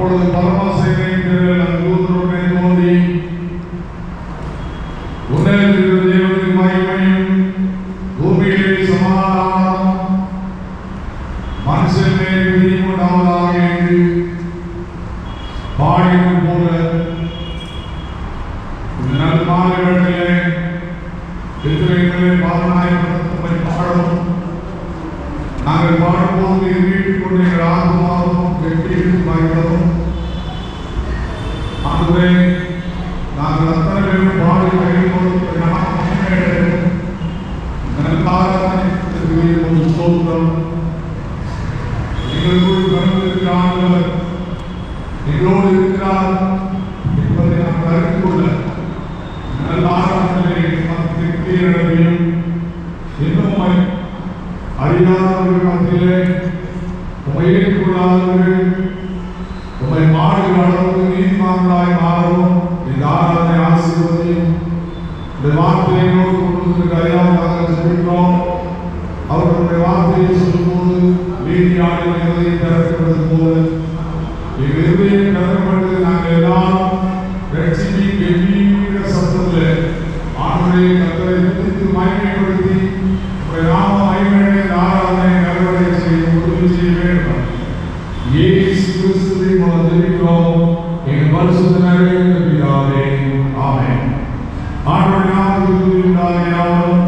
அப்பொழுது பரமசேனையின் தூதருடனே தோன்றி, உன்னதத்தில் தேவனுக்கு மகிமையும், பூமியிலே சமாதானம், மனுஷன் மேல் பிரியம் உண்டாவதாக என்று பாடினது போல இந்த நல்மாலைகளிலே எதிரைகளை பாதனாய்ப்பதை பாடும். நாங்கள் பாடும்போது வீட்டுக் கொண்டு எங்கள் ஆத்மாவும் வெற்றியும் வாய்ந்ததும் ஆகவே நாங்கள் அத்தனை பேரும் பாடி கைகொடுத்து நல்காரத்திற்கு சோதனம். எங்களுக்குள் கலந்திருக்கிற ஆண்டவர் எங்களோடு இருக்கிறார் என்பதை நாம் அறிந்து கொள்ள நல்ல ஆராதனை திருப்தியடையும். இன்னும் அறியாதவர்கள் மத்தியிலே உம்மை ஏற்றுக்கொள்ளாதவர்கள் உம்மை மாடுகிற அளவுக்கு நீதிமான்களாய் மாறவும் இந்த ஆராதனை ஆசீர்வதியும். இந்த வார்த்தையோடு கொண்டு அறியாமல் சொல்கிறோம். அவர்களுடைய வார்த்தையை சொல்லும்போது நீதியாளர்கள் எதையும் திறக்கப்படுவது போல எங்கள் இருதயம் திறக்கப்பட்டு நாங்கள் எல்லாரும் ரட்சிப்பின் கம்பீர சத்தத்தில் ஆண்டவரை கர்த்தரை துதித்து மகிமைப்படுத்தி நாம மகிமையை ஆராதனை நல்வடை செய்ய உதவி செய்ய வேண்டும். இயேசு கிறிஸ்துவின் மூலம் ஜெபிக்கிறோம் எங்கள் பரிசுத்த நிறைந்த பிதாவே, ஆமென். ஆண்டவருடைய நாமத்துக்கு உண்டாகினாலும்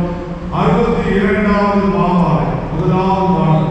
62வது பாமாலை 1வது பாடல்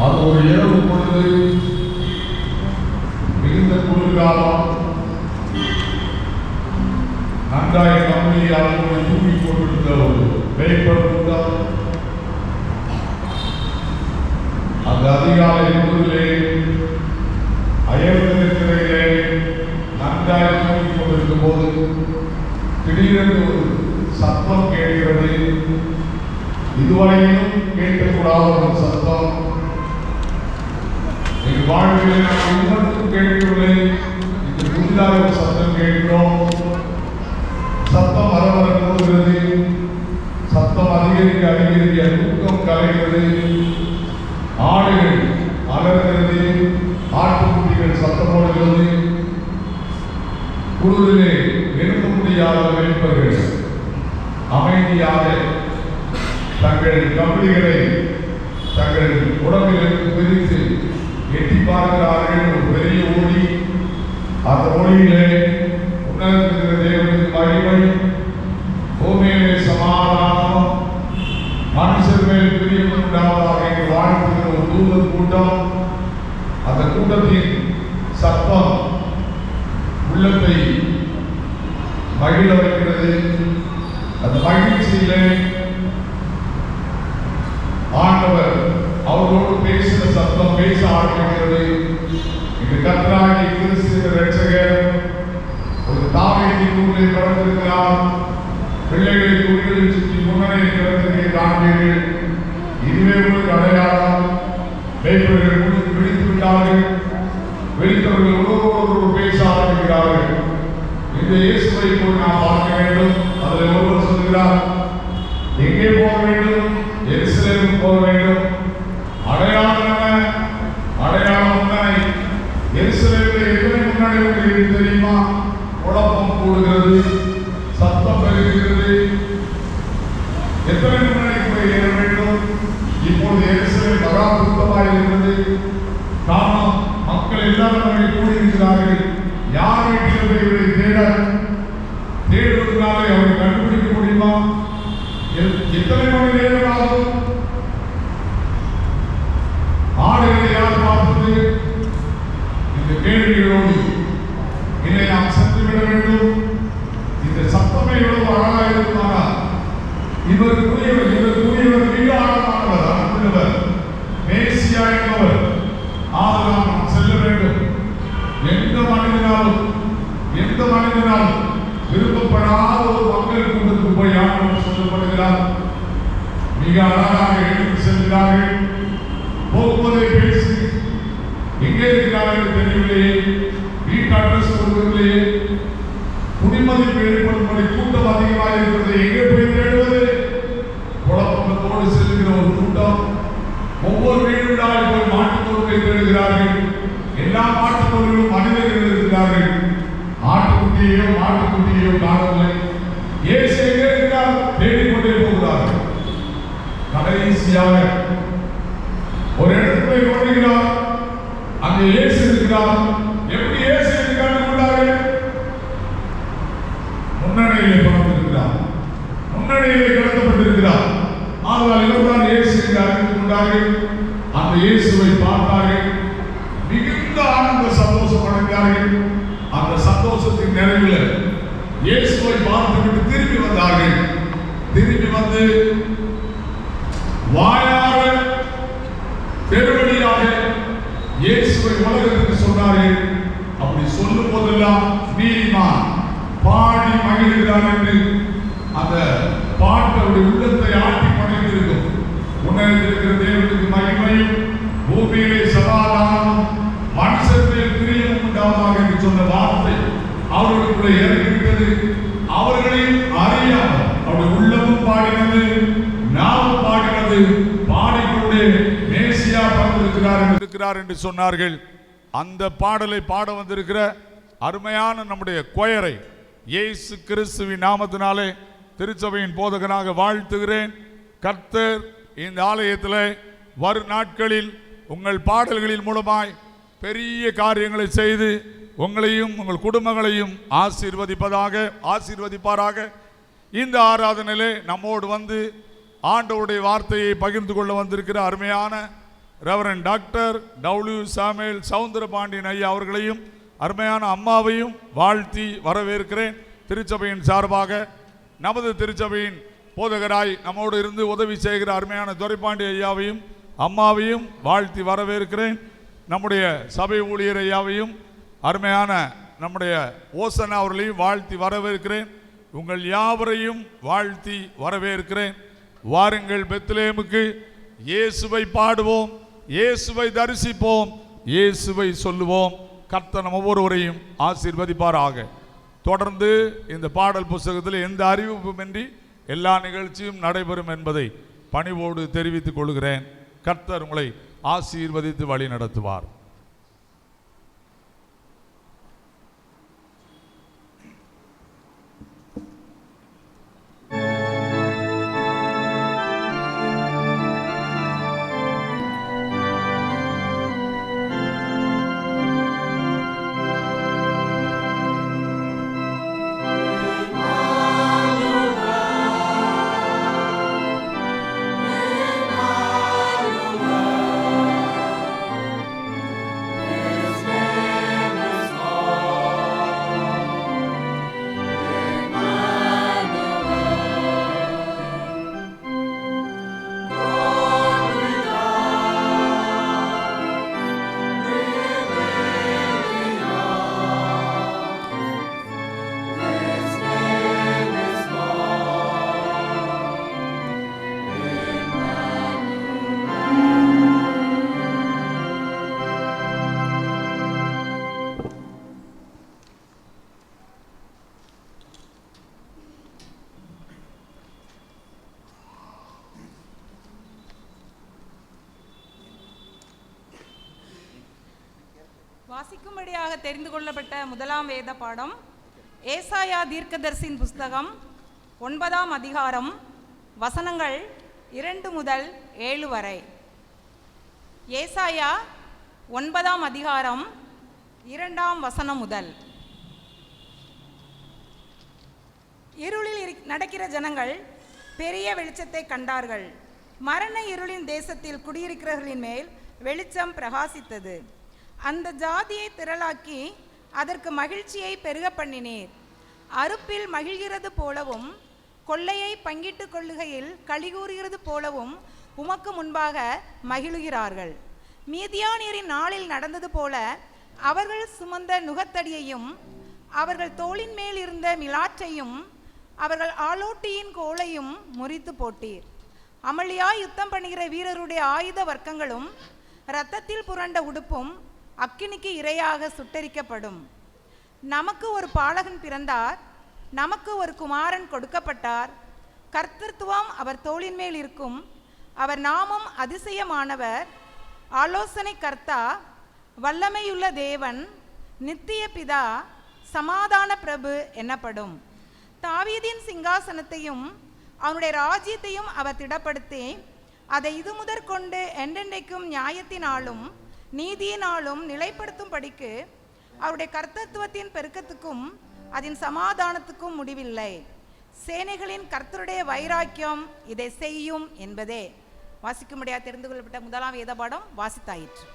அது ஒரு இரவு பொழுது மிகுந்த குளிர்காலம், நன்றாய் கம்பெனியாக தூங்கி கொண்டிருந்த ஒரு பேப்பர் கூட்டம் அந்த அதிகாலை பொழுதிலே அயர்ந்த நிலையிலே நன்றாய் தூங்கி கொண்டிருக்கும் போது திடீரென்று ஒரு சத்தம் கேட்கிறது. இதுவரையிலும் கேட்கக்கூடாத ஒரு சத்தம். என் வாழ்வில் நான் இன்னொருக்கும் கேட்கவில்லை, இது புதிதாக ஒரு சத்தம் கேட்கிறோம். சத்தம் வர வர கூடுகிறது, சத்தம் அதிகரிக்க அதிகரிக்க தூக்கம் கலைகிறது, ஆடுகள் அலறுகிறது, ஆட்டுக்குட்டிகள் சத்தம் போடுகிறது. குளிரிலே எழுத முடியாத வெளிப்பர்கள் அமைதியாக தங்கள் கம்பளிகளை தங்கள் உடம்பிலிருந்து பிரித்து எட்டி பார்க்கிறார்கள். ஒரு பெரிய ஒளி, அந்த ஒளியிலே உணர்ந்திருக்கிற தேவனுக்கு மகிமை, பூமியிலே சமாதானம், மனுஷர் மேல் பிரியம் உண்டாவதாக என்று வாழ்த்துகிற ஒரு தூதர் கூட்டம். அந்த கூட்டத்தின் சத்தம் உள்ளத்தை மகிழ வைக்கிறது. அந்த மகிழ்ச்சியிலே ஆண்டவர் அவரோடு பேசின சத்தம் பேச ஆரம்பிக்கிறது. இந்த கர்த்தராகிய கிறிஸ்து இரட்சகர் ஒரு தாவீதின் ஊரிலே பிறந்திருக்கிறார். பிள்ளைகளை குடிகளில் சுற்றி முன்னரே பிறந்ததை காண்பீர்கள். இதுவே ஒரு அடையாளம். மேய்ப்பர்கள் விழித்து விட்டார்கள். விழித்தவர்கள் ஒருவரோடு பேச ஆரம்பிக்கிறார்கள். இந்த இயேசுவை போய் நாம் பார்க்க வேண்டும். அதில் ஒருவர் சொல்கிறார், எங்கே போக வேண்டும்? எருசலேமுக்கு போக வேண்டும். அடையாளம் என்ன? அடையாளம் முன்னாடி எருசலேமில் எத்தனை முன்னாடி உங்களுக்கு தெரியுமா? குழப்பம் கூடுகிறது, சத்தம் பெறுகிறது. எத்தனை முன்னாடி போய் ஏற வேண்டும்? இப்போது எருசலேம் மகா புத்தமாக இருக்கிறது. காரணம், மக்கள் எல்லாரும் கூடியிருக்கிறார்கள். யார் வீட்டில் போய் இவரை தேடுவதனாலே அவரை கண்டுபிடிக்க முடியுமா? எத்தனை மணி நேரம் ஆகும்? ஆடுகளை யார் பார்ப்பது? இந்த கேள்விகளோடு இதை நாம் சென்றுவிட வேண்டும். இந்த சத்தமே எவ்வளவு அழகாக இருக்குமானா, இவருக்குரியவர் மிக ஆழமானவர், அன்புள்ளவர், மேசியா என்பவர். ஆதலால் நாம் செல்ல வேண்டும். எந்த மனிதனாலும் விருப்பப்படாத ஒரு மக்கள் கூட்டத்துக்கு போய் ஆண்டவர் சொல்லப்படுகிறார். மிக அழகாக எடுத்து செல்கிறார்கள். போகும்போதே பேசி எங்கே இருக்கிறார்கள் தெரியவில்லையே, வீட்டு அட்ரஸ் கொடுக்கவில்லையே, குடிமதிப்பு ஏற்படும்படி கூட்டம் அதிகமாக இருக்கிறது. எங்கே போய் தேடுவது? குழப்பத்தோடு செல்கிற ஒரு கூட்டம். ஒவ்வொரு வீடுகளாக போய் மாட்டுத்தோட்டை தேடுகிறார்கள். எல்லா மாட்டுத்தோர்களும் மனிதர்கள் இருக்கிறார்கள். ஆட்டுக்குட்டியையோ காணவில்லை. இயேசு எங்கே இருக்கிறார்? தேடிக்கொண்டே போகிறார்கள். கடைசியாக ஒரு இடத்துல நோடுகிறார். அங்கே இயேசு இருக்கிறார். எப்படி இயேசு இருக்கிறார் கொண்டார்கள்? முன்னணியிலே பிறந்திருக்கிறார், முன்னணியிலே கிடத்தப்பட்டிருக்கிறார். ஆனால் இவர்தான் இயேசு என்று அறிந்து கொண்டார்கள். அந்த இயேசுவை பார்த்தார்கள். மிகுந்த ஆனந்த சந்தோஷம் அடைந்தார்கள். அந்த சந்தோஷத்தின் நிறைவில் இயேசுவை பார்த்துவிட்டு திரும்பி வந்தார்கள். திரும்பி வந்து வாயார பெருவழியாக இயேசுவை உலகத்துக்கு சொன்னார்கள். அப்படி சொல்லும் போதெல்லாம் நீதிமான் பாடி மகிழ்கிறார் என்று அந்த பாட்டோடைய உள்ளத்தை ஆட்டி படைத்திருக்கும். உணர்ந்திருக்கிற தேவனுக்கு மகிமையும், பூமியிலே சமாதானமும், மனுஷத்தில் பிரியமும் உண்டாவதாக என்று சொன்ன வார்த்தை அவர்களுக்குள்ளே இறங்கிவிட்டது. அவர்களையும் அறியாமல் அவருடைய உள்ளமும் பாடினது, நாமும் பாடினது. பாடிக்கொண்டே மேசியா பிறந்திருக்கிறார் என்று சொன்னார்கள். அந்த பாடலை பாட வந்திருக்கிற அருமையான நம்முடைய கொயரை இயேசு கிறிஸ்துவின் நாமத்தினாலே திருச்சபையின் போதகனாக வாழ்த்துகிறேன். கர்த்தர் இந்த ஆலயத்தில் வரும் நாட்களில் உங்கள் பாடல்களின் மூலமாய் பெரிய காரியங்களை செய்து உங்களையும் உங்கள் குடும்பங்களையும் ஆசீர்வதிப்பாராக. இந்த ஆராதனையிலே நம்மோடு வந்து ஆண்டவருடைய வார்த்தையை பகிர்ந்து கொள்ள வந்திருக்கிற அருமையான reverend doctor W Samuel Soundarapandian ஐயா அவர்களையும் அருமையான அம்மாவையும் வாழ்த்தி வரவேற்கிறேன். திருச்சபையின் சார்பாக நமது திருச்சபையின் போதகராய் நம்மோடு இருந்து உதவி செய்கிற அருமையான துரைப்பாண்டி ஐயாவையும் அம்மாவையும் வாழ்த்தி வரவேற்கிறேன். நம்முடைய சபை ஊழியர் ஐயாவையும் அருமையான நம்முடைய ஓசனா அவர்களையும் வாழ்த்தி வரவேற்கிறேன். உங்கள் யாவரையும் வாழ்த்தி வரவேற்கிறேன். வாருங்கள், பெத்லகேமுக்கு இயேசுவை பாடுவோம், இயேசுவை தரிசிப்போம், இயேசுவை சொல்லுவோம். கர்த்தர் நம் ஒவ்வொருவரையும் ஆசீர்வதிப்பாராக. தொடர்ந்து இந்த பாடல் புத்தகத்தில் எந்த அறிவிப்புமின்றி எல்லா நிகழ்ச்சியும் நடைபெறும் என்பதை பணிவோடு தெரிவித்துக் கொள்கிறேன். கர்த்தர் உங்களை ஆசீர்வதித்து வழி நடத்துவார். வாசிக்கும்படியாக தெரிந்து கொள்ளப்பட்ட முதலாம் வேத பாடம் ஏசாயா தீர்க்கதரிசியின் புஸ்தகம் 9ஆம் அதிகாரம் வசனங்கள் 2 முதல் 7 வரை. ஏசாயா 9ஆம் அதிகாரம் 2ஆம் வசனம் முதல். இருளில் நடக்கிற ஜனங்கள் பெரிய வெளிச்சத்தை கண்டார்கள். மரண இருளின் தேசத்தில் குடியிருக்கிறவர்களின் மேல் வெளிச்சம் பிரகாசித்தது. அந்த ஜாதியை திரளாக்கி அதற்கு மகிழ்ச்சியை பெருக பண்ணினீர். அறுப்பில் மகிழ்கிறது போலவும் கொள்ளையை பங்கிட்டு கொள்ளுகையில் களிகூறுகிறது போலவும் உமக்கு முன்பாக மகிழுகிறார்கள். மீதியானியரின் நாளில் நடந்தது போல அவர்கள் சுமந்த நுகத்தடியையும் அவர்கள் தோளின் மேல் இருந்த மிலாற்றையும் அவர்கள் ஆலோட்டியின் கோலையும் முறித்து போட்டீர். அமளியாய் யுத்தம் பண்ணுகிற வீரருடைய ஆயுத வர்க்கங்களும் இரத்தத்தில் புரண்ட உடுப்பும் அக்கினிக்கு இரையாக சுட்டரிக்கப்படும். நமக்கு ஒரு பாலகன் பிறந்தார், நமக்கு ஒரு குமாரன் கொடுக்கப்பட்டார். கர்த்தத்துவம் அவர் தோளின் மேல் இருக்கும். அவர் நாமம் அதிசயமானவர், ஆலோசனை கர்த்தா, வல்லமையுள்ள தேவன், நித்திய பிதா, சமாதான பிரபு எனப்படும். தாவீதின் சிங்காசனத்தையும் அவனுடைய ராஜ்யத்தையும் அவர் திடப்படுத்தி அதை இது முதற்கொண்டு என்றென்றைக்கும் நியாயத்தினாலும் நீதியினாலும் நிலைப்படுத்தும் படிக்கு அவருடைய கர்த்தத்துவத்தின் பெருக்கத்துக்கும் அதன் சமாதானத்துக்கும் முடிவில்லை. சேனைகளின் கர்த்தருடைய வைராக்கியம் இதை செய்யும் என்பதே. வாசிக்கும்படியாக தெரிந்து கொள்ளப்பட்ட முதலாம் வேத பாடம் வாசித்தாயிற்று.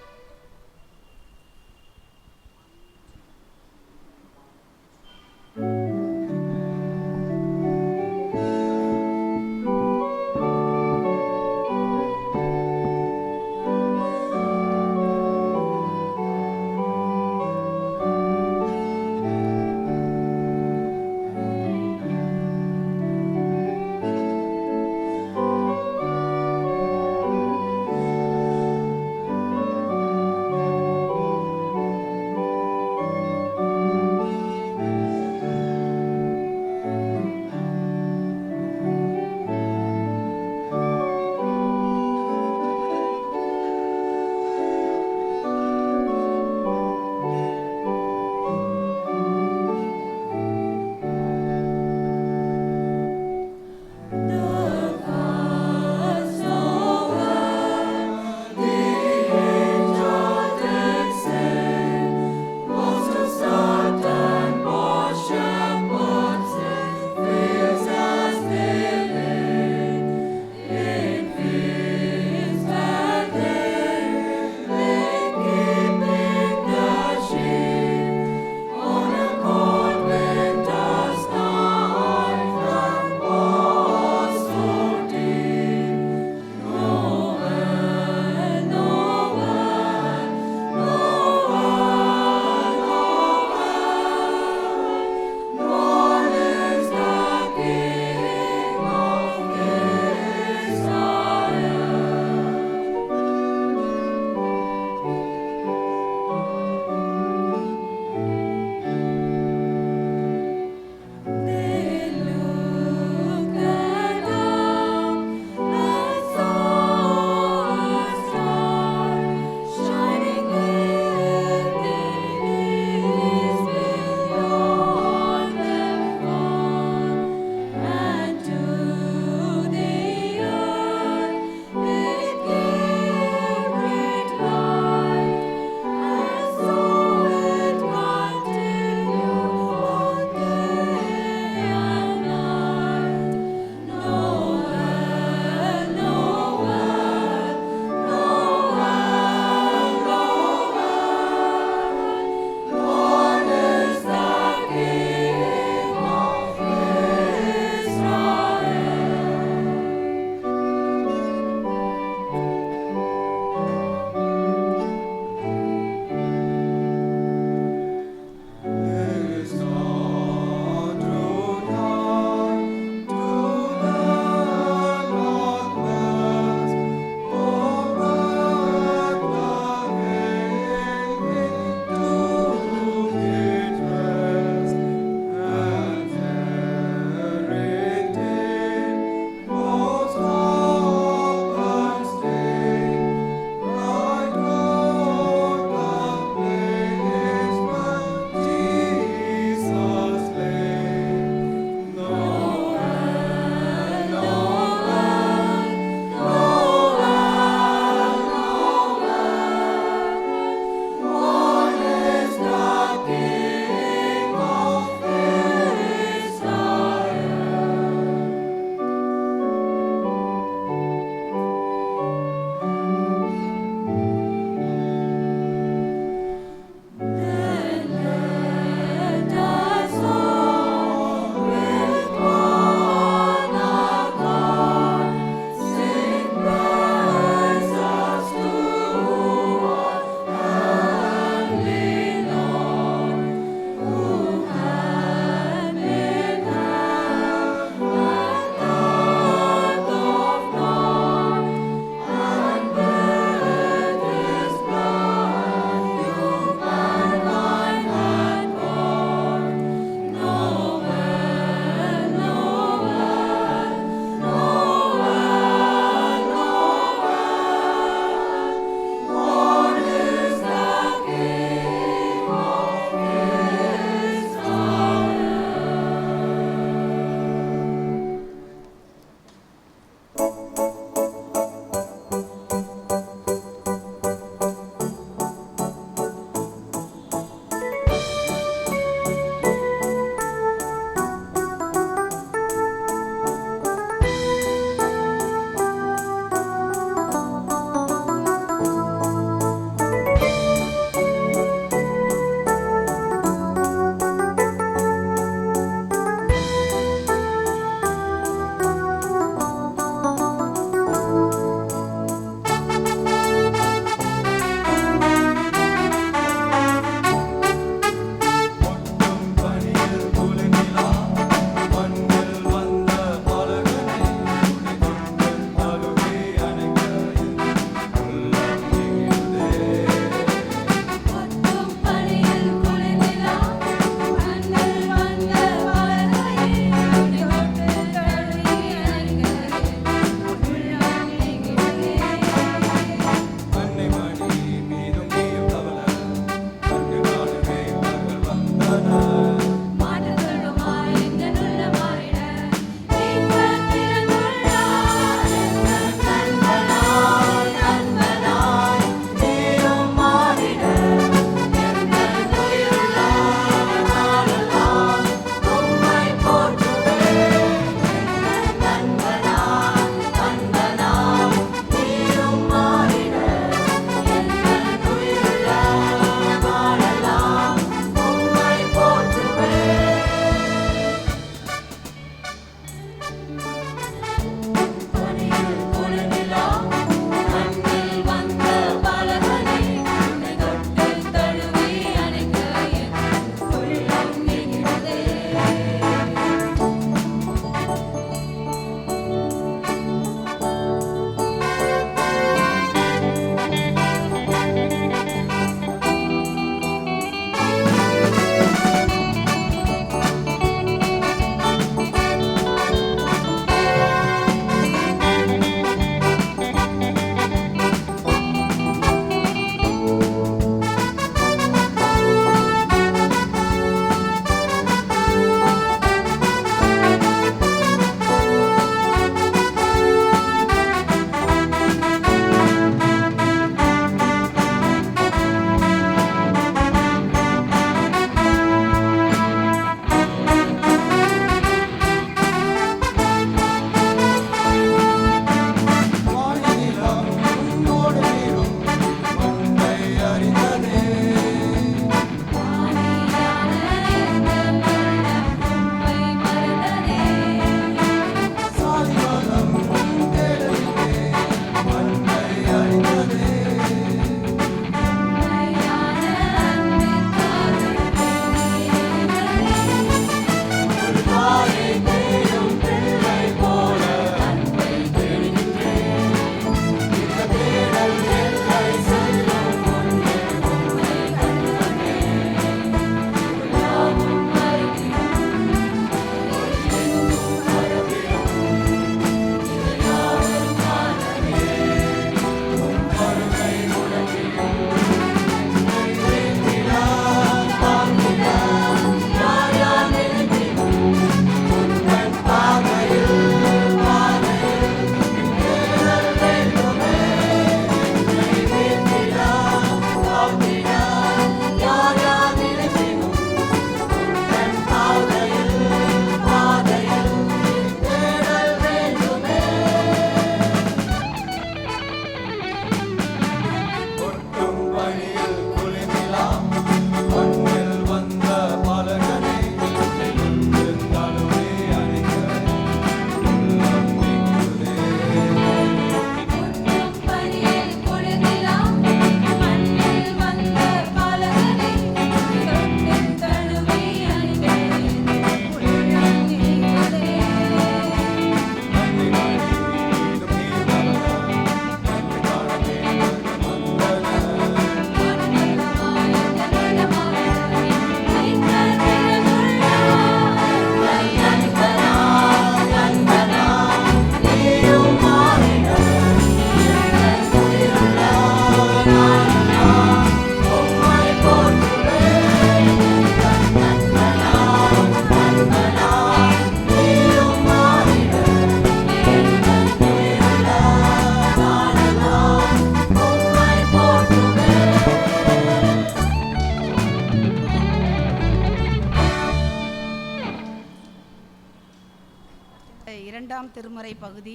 இரண்டாம் திருமறை பகுதி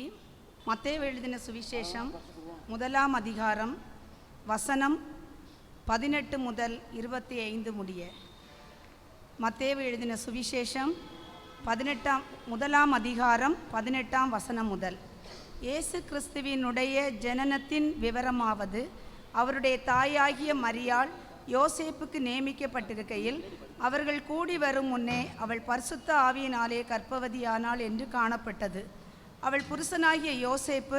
மத்தேயு எழுதின சுவிசேஷம் 1ஆம் அதிகாரம் வசனம் 18 முதல் 25 முடிய. மத்தேயு எழுதின சுவிசேஷம் 1ஆம் அதிகாரம் 18ஆம் வசனம் முதல். இயேசு கிறிஸ்துவினுடைய ஜனனத்தின் விவரமாவது, அவருடைய தாயாகிய மரியாள் யோசேப்புக்கு நியமிக்கப்பட்டிருக்கையில் அவர்கள் கூடி வரும் முன்னே அவள் பரிசுத்த ஆவியினாலே கர்ப்பவதியானாள் என்று காணப்பட்டது. அவள் புருஷனாகிய யோசேப்பு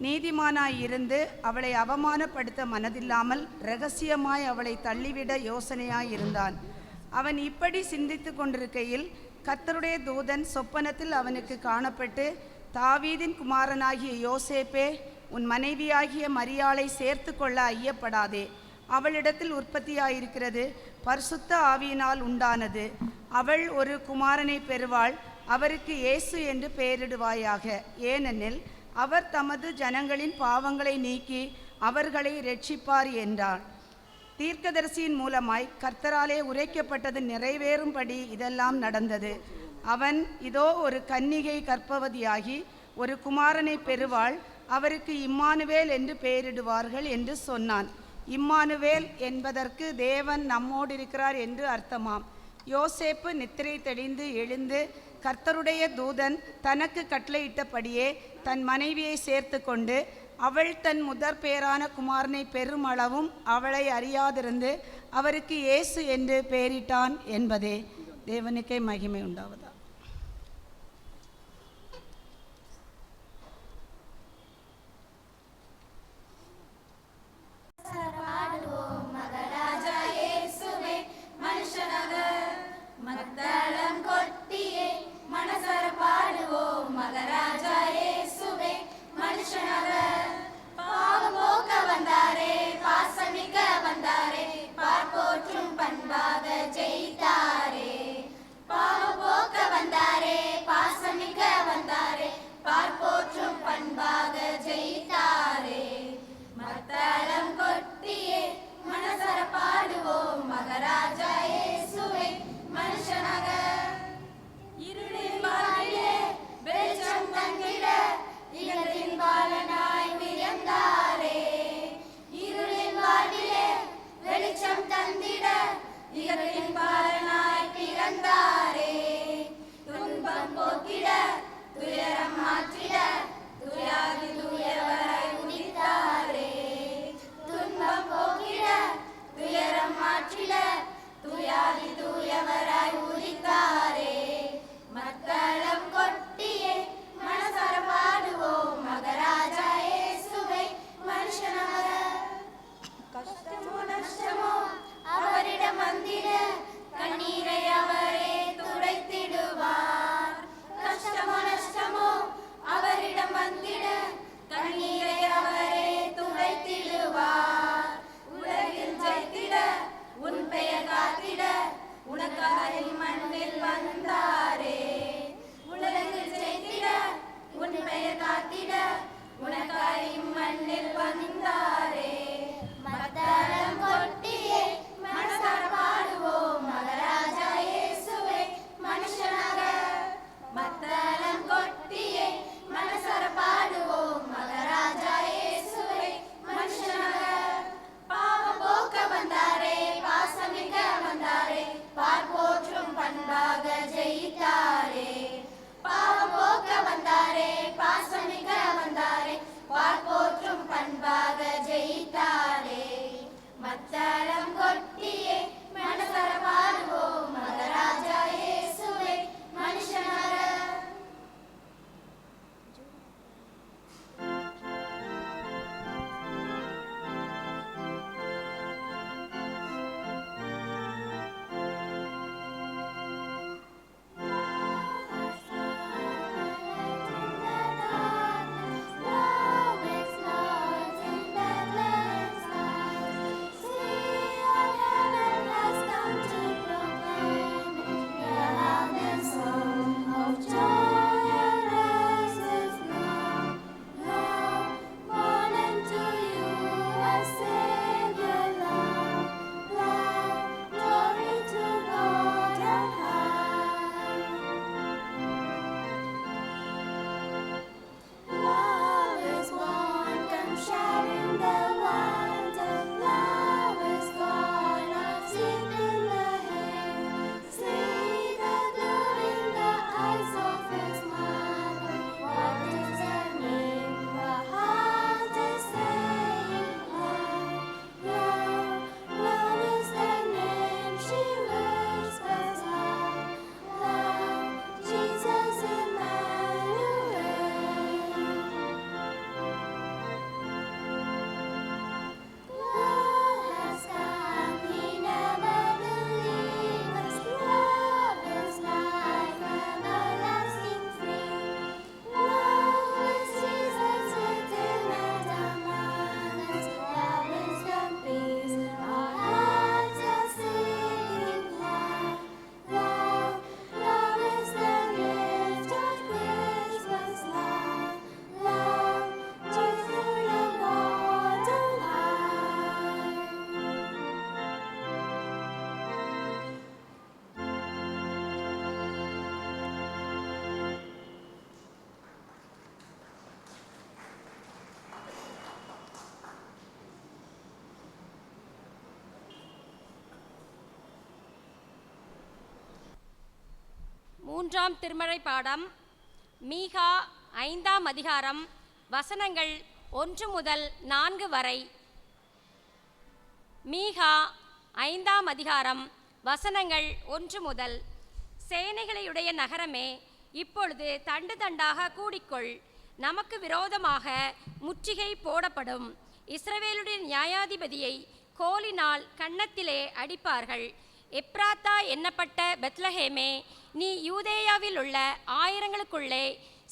நீதிமானாயிருந்து அவளை அவமானப்படுத்த மனதில்லாமல் இரகசியமாய் அவளை தள்ளிவிட யோசனையாயிருந்தான். அவன் இப்படி சிந்தித்து கொண்டிருக்கையில் கர்த்தருடைய தூதன் சொப்பனத்தில் அவனுக்கு காணப்பட்டு, தாவீதின் குமாரனாகிய யோசேப்பே, உன் மனைவியாகிய மரியாளை சேர்த்து கொள்ள ஐயப்படாதே. அவளிடத்தில் உற்பத்தியாயிருக்கிறது பரிசுத்த ஆவியினால் உண்டானது. அவள் ஒரு குமாரனை பெறுவாள். அவருக்கு இயேசு என்று பெயரிடுவாயாக. ஏனெனில் அவர் தமது ஜனங்களின் பாவங்களை நீக்கி அவர்களை இரட்சிப்பார் என்றான். தீர்க்கதரிசியின் மூலமாய் கர்த்தராலே உரைக்கப்பட்டது நிறைவேறும்படி இதெல்லாம் நடந்தது. அவன், இதோ ஒரு கன்னிகை கர்ப்பவதியாகி ஒரு குமாரனை பெறுவாள். அவருக்கு இம்மானுவேல் என்று பெயரிடுவார்கள் என்று சொன்னான். இம்மானுவேல் என்பதற்கு தேவன் நம்மோடு இருக்கிறார் என்று அர்த்தமாம். யோசேப்பு நித்திரை தெளிந்து எழுந்து கர்த்தருடைய தூதன் தனக்கு கட்டளையிட்டபடியே தன் மனைவியை சேர்த்து கொண்டு, அவள் தன் முதற் பேரான குமாரனை பெருமளவும் அவளை அறியாதிருந்து அவருக்கு இயேசு என்று பெயரிட்டான் என்பதே. தேவனுக்கே மகிமை உண்டாவதா. மத்தளம் கொட்டியே மனசர பாடுவோம் மகராஜா இயேசுவே மனுஷனாக. பாவம் போக்க வந்தாரே, பாசமிக்க வந்தாரே, பார்ப்போற்றும் பண்பாக ஜெயித்தாரே. பாவம் போக்க வந்தாரே, பாசமிக்க வந்தாரே, பார்ப்போற்றும் பண்பாக ஜெயித்தாரே. மத்தளம் கொட்டியே மனசர பாடுவோம் மகராஜா இயேசுவே மனுஷனாக. இருளின் வாழ்விலே வெளிச்சம் தங்கிட இகத்தின் பாலனாய் வியந்தாரே. இருளின் வாழ்விலே வெளிச்சம் தந்திட இகத்தின் பாலனாய் பிறந்தாரே. துன்பம் போக்கிட துயரம் மாற்றிட துயாதி தூயவராய் உதித்தாரே. துன்பம் போக்கிட துயரம் மாற்றிட துயாதி தூயவராய் உதித்தாரே. மத்தளம் கொட்டியே மனசார பாடுவோம் மகராஜா இயேசுவை மனுஷனாக. கஷ்டமோ நஷ்டமோ அவரிடம் வந்திட கண்ணீரை அவரே துடைத்திடுவார். கஷ்டமோ நஷ்டமோ அவரிடம் வந்திட கண்ணீரை அவரே துடைத்திடுவார். உலகில் ஜெயித்திட உன் பெயர் காத்திட உனக்காக மண்ணில் வந்தாரே. உலகில் ஜெயித்திட உன் பெயர் காத்திட உனக்காக மண்ணில் வந்தாரே. மத்தளம் கொட்டியே மனசார பாடுவோம் மகராஜா இயேசு மூன்றாம் திருமறை பாடம் மீகா 5ஆம் அதிகாரம் வசனங்கள் 1 முதல் 4 வரை. மீகா 5ஆம் அதிகாரம் வசனங்கள் 1 முதல். சேனைகளையுடைய நகரமே, இப்பொழுது தண்டு தண்டாக கூடிக்கொள். நமக்கு விரோதமாக முற்றுகை போடப்படும். இஸ்ரவேலுடைய நியாயாதிபதியை கோலினால் கன்னத்திலே அடிப்பார்கள். எப்ராத்தா எண்ணப்பட்ட பெத்லஹேமே, நீ யூதேயாவில் உள்ள ஆயிரங்களுக்குள்ளே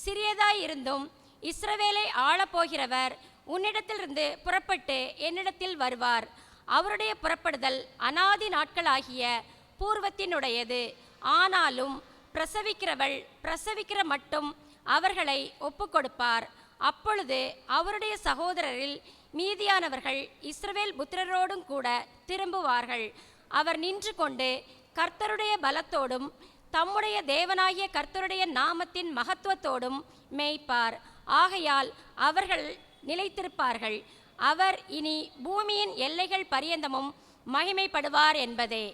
சிறியதாயிருந்தும் இஸ்ரவேலை ஆளப்போகிறவர் உன்னிடத்திலிருந்து புறப்பட்டு என்னிடத்தில் வருவார். அவருடைய புறப்படுதல் அநாதி நாட்களாகிய பூர்வத்தினுடையது. ஆனாலும் பிரசவிக்கிறவள் பிரசவிக்கிற மட்டும் அவர்களை ஒப்புக்கொடுப்பார். அப்பொழுது அவருடைய சகோதரரில் மீதியானவர்கள் இஸ்ரவேல் புத்திரரோடும் கூட திரும்புவார்கள். அவர் நின்று கொண்டு கர்த்தருடைய பலத்தோடும் தம்முடைய தேவனாகிய கர்த்தருடைய நாமத்தின் மகத்துவத்தோடும் மேய்ப்பார். ஆகையால் அவர்கள் நிலைத்திருப்பார்கள். அவர் இனி பூமியின் எல்லைகள் பரியந்தமும் மகிமைப்படுவார் என்பதே.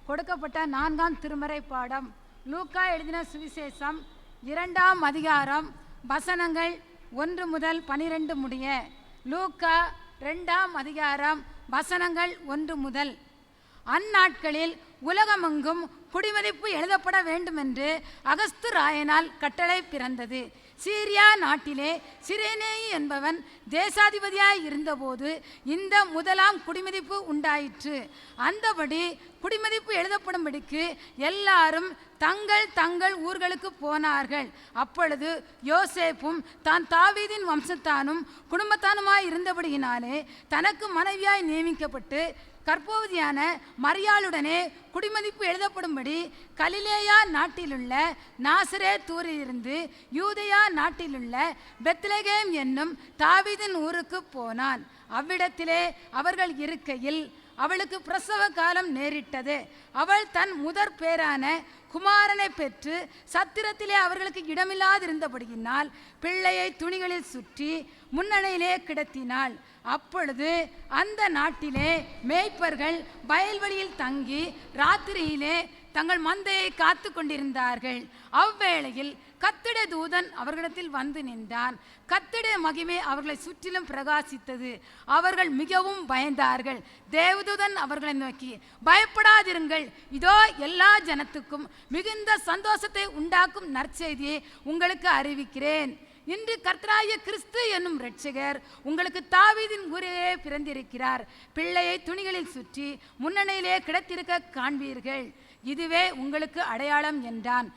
கொடுக்கப்பட்ட 4ஆம் திருமறை பாடம் லூக்கா எழுதின சுவிசேஷம் 2ஆம் அதிகாரம் வசனங்கள் 1 முதல் 12 முடிய. லூக்கா 2ஆம் அதிகாரம் வசனங்கள் 1 முதல். அந்நாட்களில் உலகமெங்கும் குடிமதிப்பு எழுதப்பட வேண்டுமென்று அகஸ்து ராயனால் கட்டளை பிறந்தது. சீரியா நாட்டிலே சிரேனேயி என்பவன் தேசாதிபதியாய் இருந்தபோது இந்த முதலாம் குடிமதிப்பு உண்டாயிற்று. அந்தபடி குடிமதிப்பு எழுதப்படும்படிக்கு எல்லாரும் தங்கள் தங்கள் ஊர்களுக்கு போனார்கள். அப்பொழுது யோசேப்பும் தான் தாவீதின் வம்சத்தானும் குடும்பத்தானுமாய் இருந்தபடியினாலே தனக்கு மனைவியாய் நியமிக்கப்பட்டு கற்பவதியான மரியாளுடனே குடிமதிப்பு எழுதப்படும்படி கலிலேயா நாட்டிலுள்ள நாசரேத்தூரிலிருந்து யூதேயா நாட்டிலுள்ள பெத்லகேம் என்னும் தாவீதின் ஊருக்கு போனான். அவ்விடத்திலே அவர்கள் இருக்கையில் அவளுக்கு பிரசவ காலம் நேரிட்டது. அவள் தன் முதற் பேரான குமாரனை பெற்று சத்திரத்திலே அவர்களுக்கு இடமில்லாதிருந்தபடியினால் பிள்ளையை துணிகளில் சுற்றி முன்னணையிலே கிடத்தினாள். அப்பொழுது அந்த நாட்டிலே மேய்ப்பர்கள் வயல்வெளியில் தங்கி ராத்திரியிலே தங்கள் மந்தையை காத்து கொண்டிருந்தார்கள். அவ்வேளையில் கர்த்தருடைய தூதன் அவர்களிடத்தில் வந்து நின்றான். கர்த்தருடைய மகிமை அவர்களை சுற்றிலும் பிரகாசித்தது. அவர்கள் மிகவும் பயந்தார்கள். தேவதூதன் அவர்களை நோக்கி, பயப்படாதிருங்கள், இதோ எல்லா ஜனத்துக்கும் மிகுந்த சந்தோஷத்தை உண்டாக்கும் நற்செய்தியை உங்களுக்கு அறிவிக்கிறேன். இன்று கர்த்தராகிய கிறிஸ்து என்னும் இரட்சகர் உங்களுக்கு தாவீதின் ஊரிலே பிறந்திருக்கிறார். பிள்ளையை துணிகளில் சுற்றி முன்னணியிலே கிடத்திருக்க காண்பீர்கள். இதுவே உங்களுக்கு அடையாளம் என்றான்.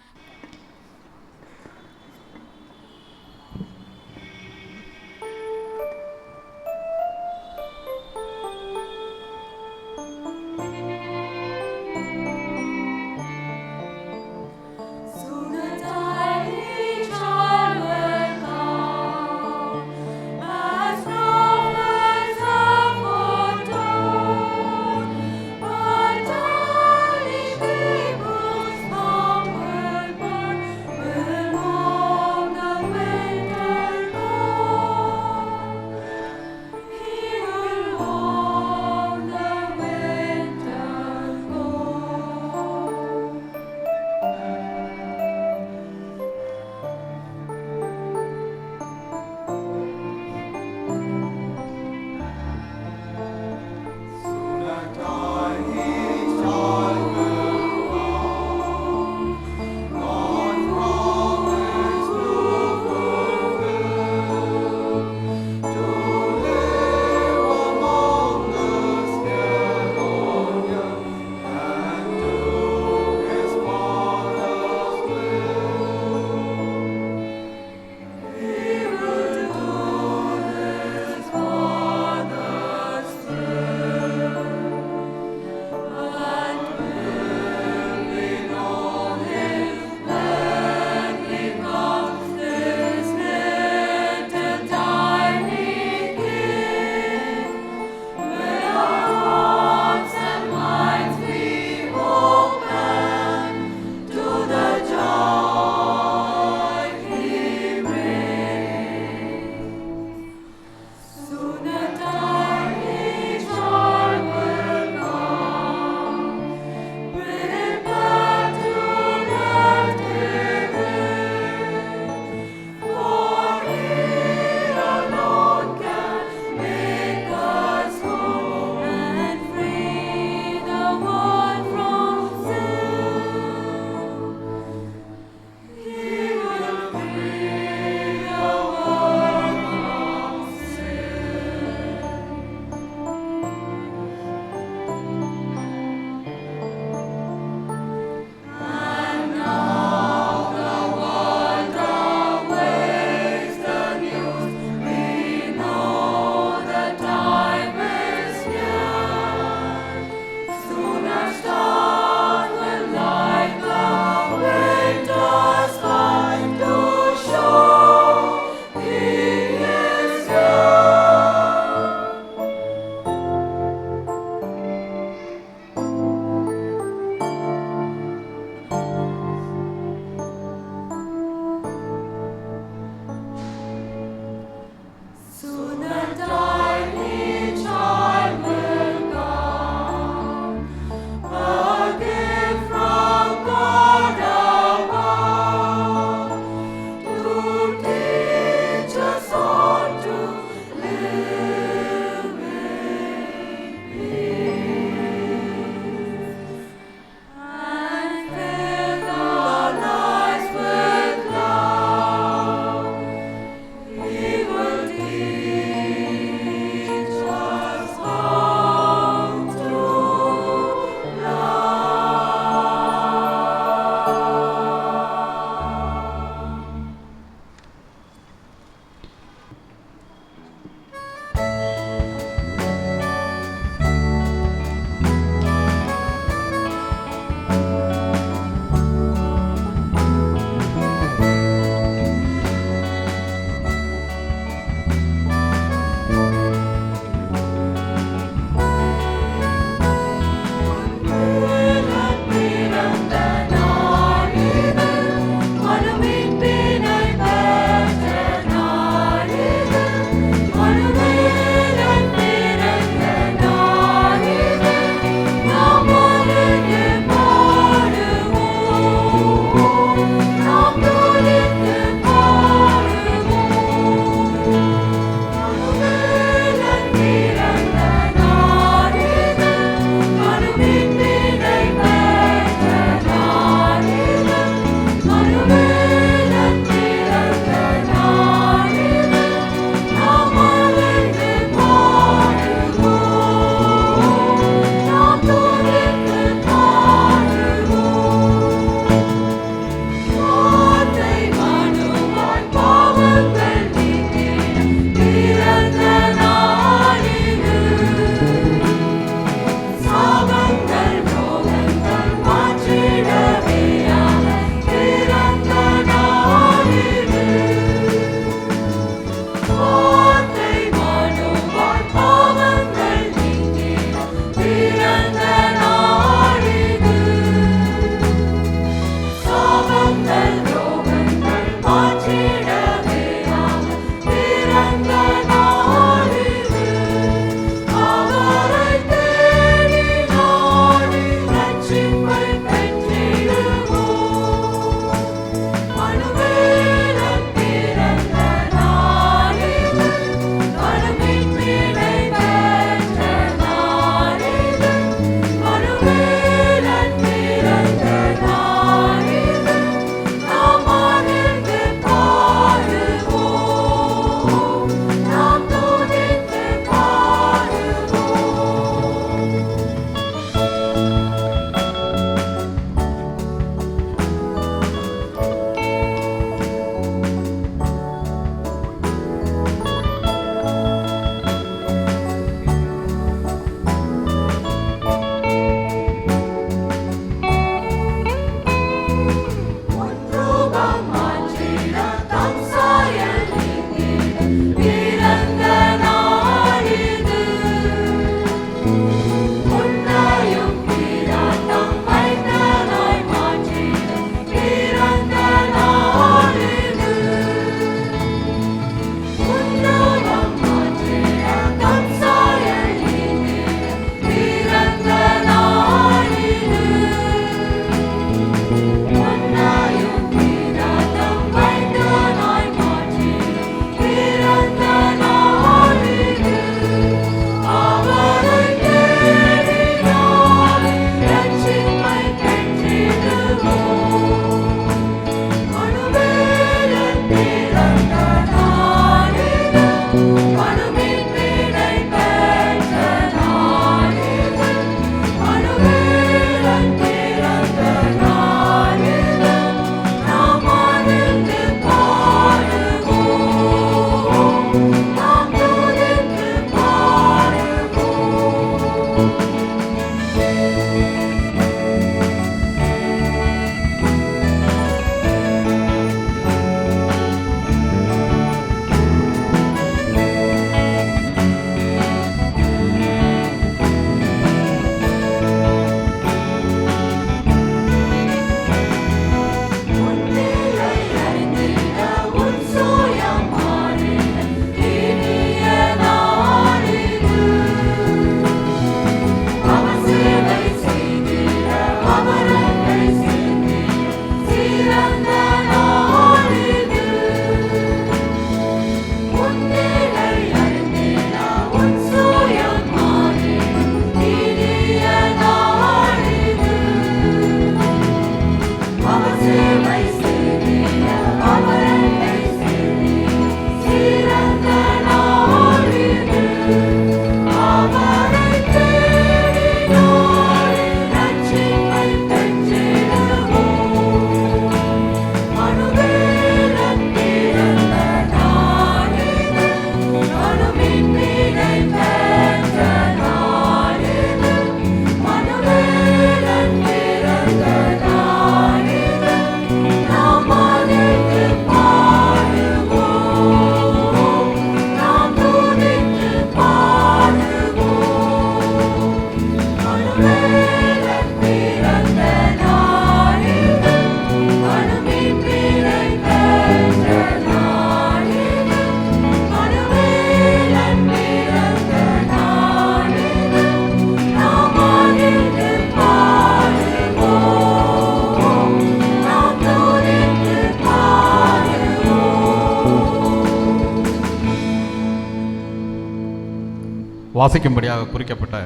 வாசிக்கும்படியாக குறிக்கப்பட்ட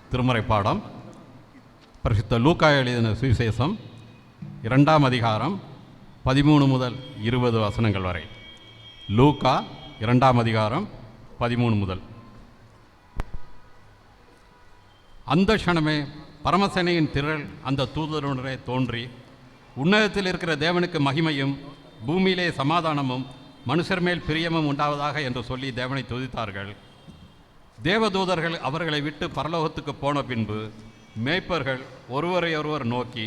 திருமறை பாடம் பரிசுத்த லூக்கா எழுதின சுவிசேஷம் 2ஆம் அதிகாரம் 13 முதல் 20 வசனங்கள் வரை. லூக்கா 2ஆம் அதிகாரம் 13 முதல். அந்த க்ஷணமே பரமசேனையின் திரள் அந்த தூதருடனே தோன்றி, உன்னதத்தில் இருக்கிற தேவனுக்கு மகிமையும் பூமியிலே சமாதானமும் மனுஷர் மேல் பிரியமும் உண்டாவதாக என்று சொல்லி தேவனை துதித்தார்கள். தேவதூதர்கள் அவர்களை விட்டு பரலோகத்துக்கு போன பின்பு மேய்ப்பர்கள் ஒருவரையொருவர் நோக்கி,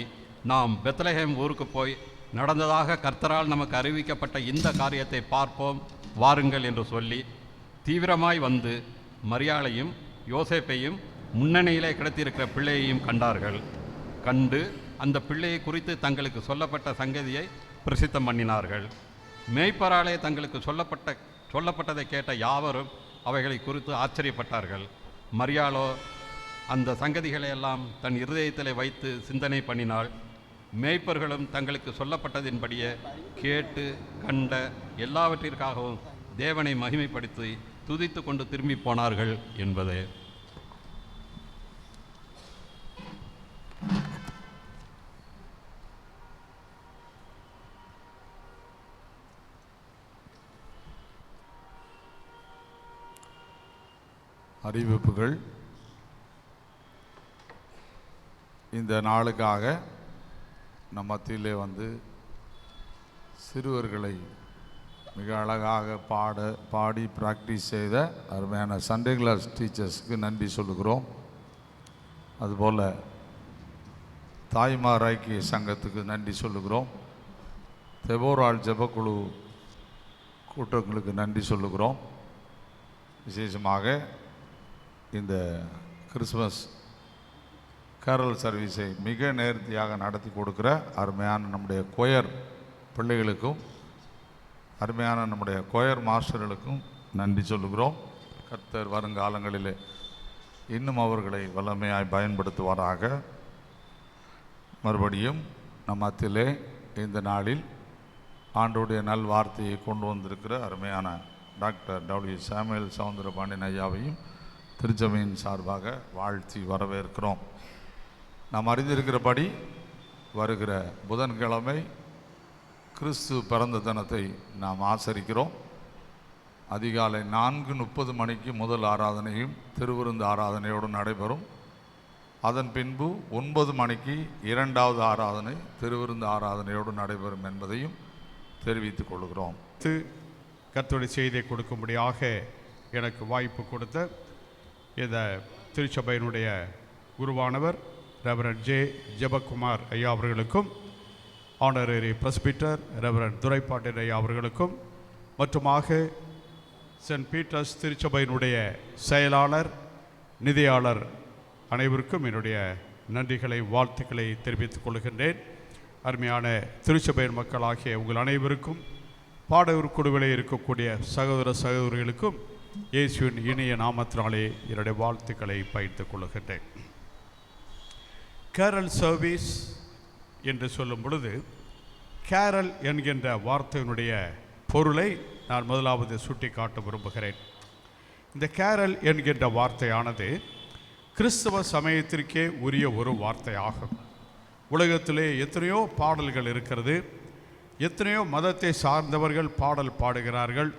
நாம் பெத்லகேம் ஊருக்கு போய் நடந்ததாக கர்த்தரால் நமக்கு அறிவிக்கப்பட்ட இந்த காரியத்தை பார்ப்போம் வாருங்கள் என்று சொல்லி தீவிரமாய் வந்து மரியாளையும் யோசேப்பையும் முன்னணியிலே கிடத்தியிருக்கிற பிள்ளையையும் கண்டார்கள். கண்டு அந்த பிள்ளையை குறித்து தங்களுக்கு சொல்லப்பட்ட சங்கதியை பிரசித்தம் பண்ணினார்கள். மேய்ப்பராலே தங்களுக்கு சொல்லப்பட்டதை கேட்ட யாவரும் அவைகளை குறித்து ஆச்சரியப்பட்டார்கள். மரியாளோ அந்த சங்கதிகளை எல்லாம் தன் இருதயத்திலே வைத்து சிந்தனை பண்ணினாள். மேய்ப்பர்களும் தங்களுக்கு சொல்லப்பட்டதின்படியே கேட்டு கண்ட எல்லாவற்றிற்காகவும் தேவனை மகிமைப்படுத்தி துதித்து கொண்டு திரும்பி போனார்கள் என்பதே. அறிவிப்புகள். இந்த நாளுக்காக நம் மத்தியிலே வந்து சிறுவர்களை மிக அழகாக பாடி ப்ராக்டிஸ் செய்த அருமையான சண்டே கிளாஸ் டீச்சர்ஸ்க்கு நன்றி சொல்லுகிறோம். அதுபோல் தாய்மார் ஐக்கிய சங்கத்துக்கு நன்றி சொல்லுகிறோம். தெபோரால் ஜெபக்குழு கூட்டங்களுக்கு நன்றி சொல்லுகிறோம். விசேஷமாக இந்த கிறிஸ்மஸ் கேரல் சர்வீஸை மிக நேர்த்தியாக நடத்தி கொடுக்குற அருமையான நம்முடைய கொயர் பிள்ளைகளுக்கும் அருமையான நம்முடைய கொயர் மாஸ்டர்களுக்கும் நன்றி சொல்லுகிறோம். கர்த்தர் வருங்காலங்களிலே இன்னும் அவர்களை வல்லமையாய் பயன்படுத்துவாராக. மறுபடியும் நம் மத்தியிலே இந்த நாளில் ஆண்டோடைய நல் வார்த்தையை கொண்டு வந்திருக்கிற அருமையான டாக்டர் W. சாமுவேல் சவுந்தரபாண்டியன் ஐயாவையும் திருச்சபையின் சார்பாக வாழ்த்தி வரவேற்கிறோம். நாம் அறிந்திருக்கிறபடி வருகிற புதன்கிழமை கிறிஸ்து பிறந்த தினத்தை நாம் ஆசரிக்கிறோம். அதிகாலை 4:30 மணிக்கு முதல் ஆராதனையும் திருவிருந்து ஆராதனையோடு நடைபெறும். அதன் பின்பு 9 மணிக்கு 2வது ஆராதனை திருவிருந்து ஆராதனையோடு நடைபெறும் என்பதையும் தெரிவித்துக் கொள்கிறோம். கர்த்தருடைய செய்தியை கொடுக்கும்படியாக எனக்கு வாய்ப்பு கொடுத்த இந்த திருச்சபையினுடைய குருவானவர் ரெவரண்ட் J. ஜெபக்குமார் ஐயா அவர்களுக்கும், ஆனரரி பிரஸ்பிட்டர் ரெவரண்ட் துரைப்பாண்டியன் ஐயா அவர்களுக்கும், மற்றுமாக சென்ட் பீட்டர்ஸ் திருச்சபையினுடைய செயலாளர் நிதியாளர் அனைவருக்கும் என்னுடைய நன்றிகளை வாழ்த்துக்களை தெரிவித்துக் கொள்கின்றேன். அருமையான திருச்சபையின் மக்களாகிய உங்கள் அனைவருக்கும், பாடகர் குழுவிலே இருக்கக்கூடிய சகோதர சகோதரிகளுக்கும் இயேசுவின் இனிய நாமத்தினாலே என்னுடைய வாழ்த்துக்களை பகிர்ந்து கொள்கின்றேன். கேரல் சர்வீஸ் என்று சொல்லும் பொழுது, கேரல் என்கின்ற வார்த்தையினுடைய பொருளை நான் முதலாவது சுட்டி காட்ட விரும்புகிறேன். இந்த கேரல் என்கின்ற வார்த்தையானது கிறிஸ்தவ சமயத்திற்கே உரிய ஒரு வார்த்தையாகும். உலகத்திலே எத்தனையோ பாடல்கள் இருக்கிறது. எத்தனையோ மதத்தை சார்ந்தவர்கள் பாடல் பாடுகிறார்கள்.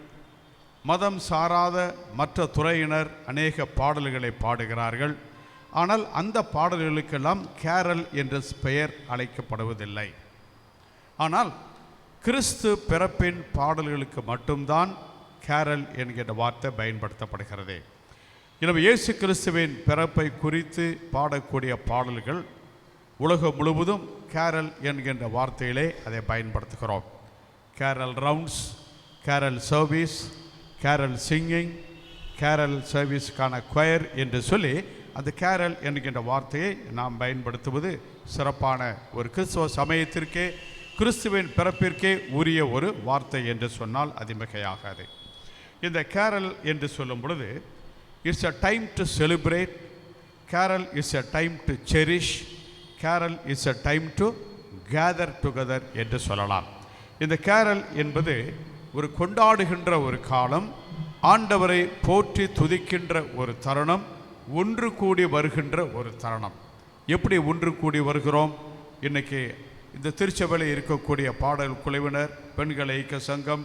மதம் சாராத மற்ற துறையினர் அநேக பாடல்களை பாடுகிறார்கள். ஆனால் அந்த பாடல்களுக்கெல்லாம் கேரல் என்ற பெயர் அழைக்கப்படுவதில்லை. ஆனால் கிறிஸ்து பிறப்பின் பாடல்களுக்கு மட்டும்தான் கேரல் என்கின்ற வார்த்தை பயன்படுத்தப்படுகிறது. எனவே இயேசு கிறிஸ்துவின் பிறப்பை குறித்து பாடக்கூடிய பாடல்கள் உலகம் முழுவதும் கேரல் என்கின்ற வார்த்தையிலே அதை பயன்படுத்துகிறோம். Carol rounds, carol service, carol singing, carol சர்வீஸுக்கான கொயர் என்று சொல்லி அந்த கேரல் என்கின்ற வார்த்தையை நாம் பயன்படுத்துவது சிறப்பான ஒரு கிறிஸ்துவ சமயத்திற்கே, கிறிஸ்துவின் பிறப்பிற்கே உரிய ஒரு வார்த்தை என்று சொன்னால் அது மிகையாகாது. இந்த கேரல் என்று சொல்லும் பொழுது, it's a time to celebrate, carol is a time to cherish, carol is a time to gather together என்று சொல்லலாம். இந்த கேரல் என்பது ஒரு கொண்டாடுகின்ற ஒரு காலம், ஆண்டவரை போற்றி துதிக்கின்ற ஒரு தருணம், ஒன்று கூடி வருகின்ற ஒரு தருணம். எப்படி ஒன்று கூடி வருகிறோம்? இன்றைக்கி இந்த திருச்சபையில் இருக்கக்கூடிய பாடல் குழுவினர், பெண்கள் ஐக்கிய சங்கம்,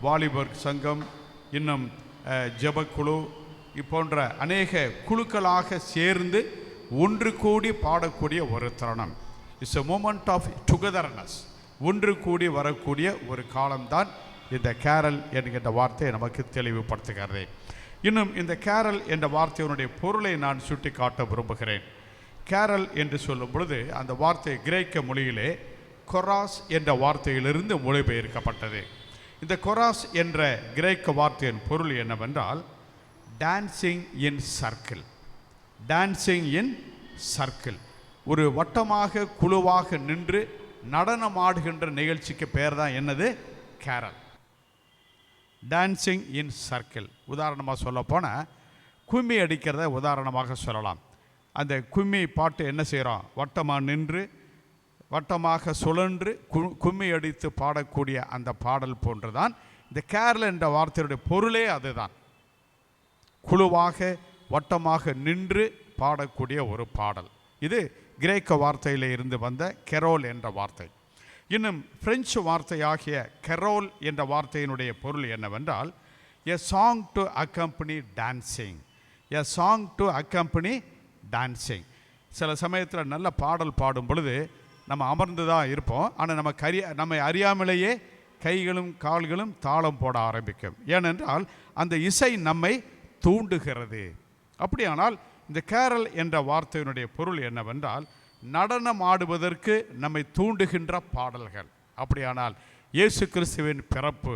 வாலிபர் சங்கம், இன்னும் ஜெபக்குழு போன்ற அநேக குழுக்களாக சேர்ந்து ஒன்று கூடி பாடக்கூடிய ஒரு தருணம். It's a moment of togetherness. ஒன்று கூடி வரக்கூடிய ஒரு காலம்தான் இந்த கேரல் என்கின்ற வார்த்தையை நமக்கு தெளிவுபடுத்துகிறது. இன்னும் இந்த கேரல் என்ற வார்த்தையினுடைய பொருளை நான் சுட்டி காட்ட விரும்புகிறேன். கேரல் என்று சொல்லும் பொழுது அந்த வார்த்தை கிரேக்க மொழியிலே கொராஸ் என்ற வார்த்தையிலிருந்து மொழிபெயர்க்கப்பட்டது. இந்த கொராஸ் என்ற கிரேக்க வார்த்தையின் பொருள் என்னவென்றால் டான்சிங் இன் சர்க்கிள். டான்சிங் இன் சர்க்கிள், ஒரு வட்டமாக குழுவாக நின்று நடனமாடுகின்ற நிகழ்ச்சிக்கு பேர் தான் என்னது? கேரல். டான்சிங் இன் சர்க்கிள். உதாரணமாக சொல்லப்போனால் கும்மி அடிக்கிறத உதாரணமாக சொல்லலாம். அந்த கும்மி பாட்டு என்ன செய்கிறோம்? வட்டமாக நின்று வட்டமாக சுழன்று கும்மி அடித்து பாடக்கூடிய அந்த பாடல் போன்று தான் இந்த கேரல் என்ற வார்த்தையுடைய பொருளே அதுதான். குழுவாக வட்டமாக நின்று பாடக்கூடிய ஒரு பாடல். இது கிரேக்க வார்த்தையில் இருந்து வந்த கெரோல் என்ற வார்த்தை. இன்னும் பிரெஞ்சு வார்த்தையாகிய கெரோல் என்ற வார்த்தையினுடைய பொருள் என்னவென்றால் எ song to accompany dancing. A song to accompany dancing. சில சமயத்தில் நல்ல பாடல் பாடும் பொழுது நம்ம அமர்ந்து தான் இருப்போம். ஆனால் நம்மை அறியாமலேயே கைகளும் கால்களும் தாளம் போட ஆரம்பிக்கும். ஏனென்றால் அந்த இசை நம்மை தூண்டுகிறது. அப்படியானால் இந்த கேரல் என்ற வார்த்தையினுடைய பொருள் என்னவென்றால் நடனம் ஆடுவதற்கு நம்மை தூண்டுகின்ற பாடல்கள். அப்படியானால் இயேசு கிறிஸ்துவின் பிறப்பு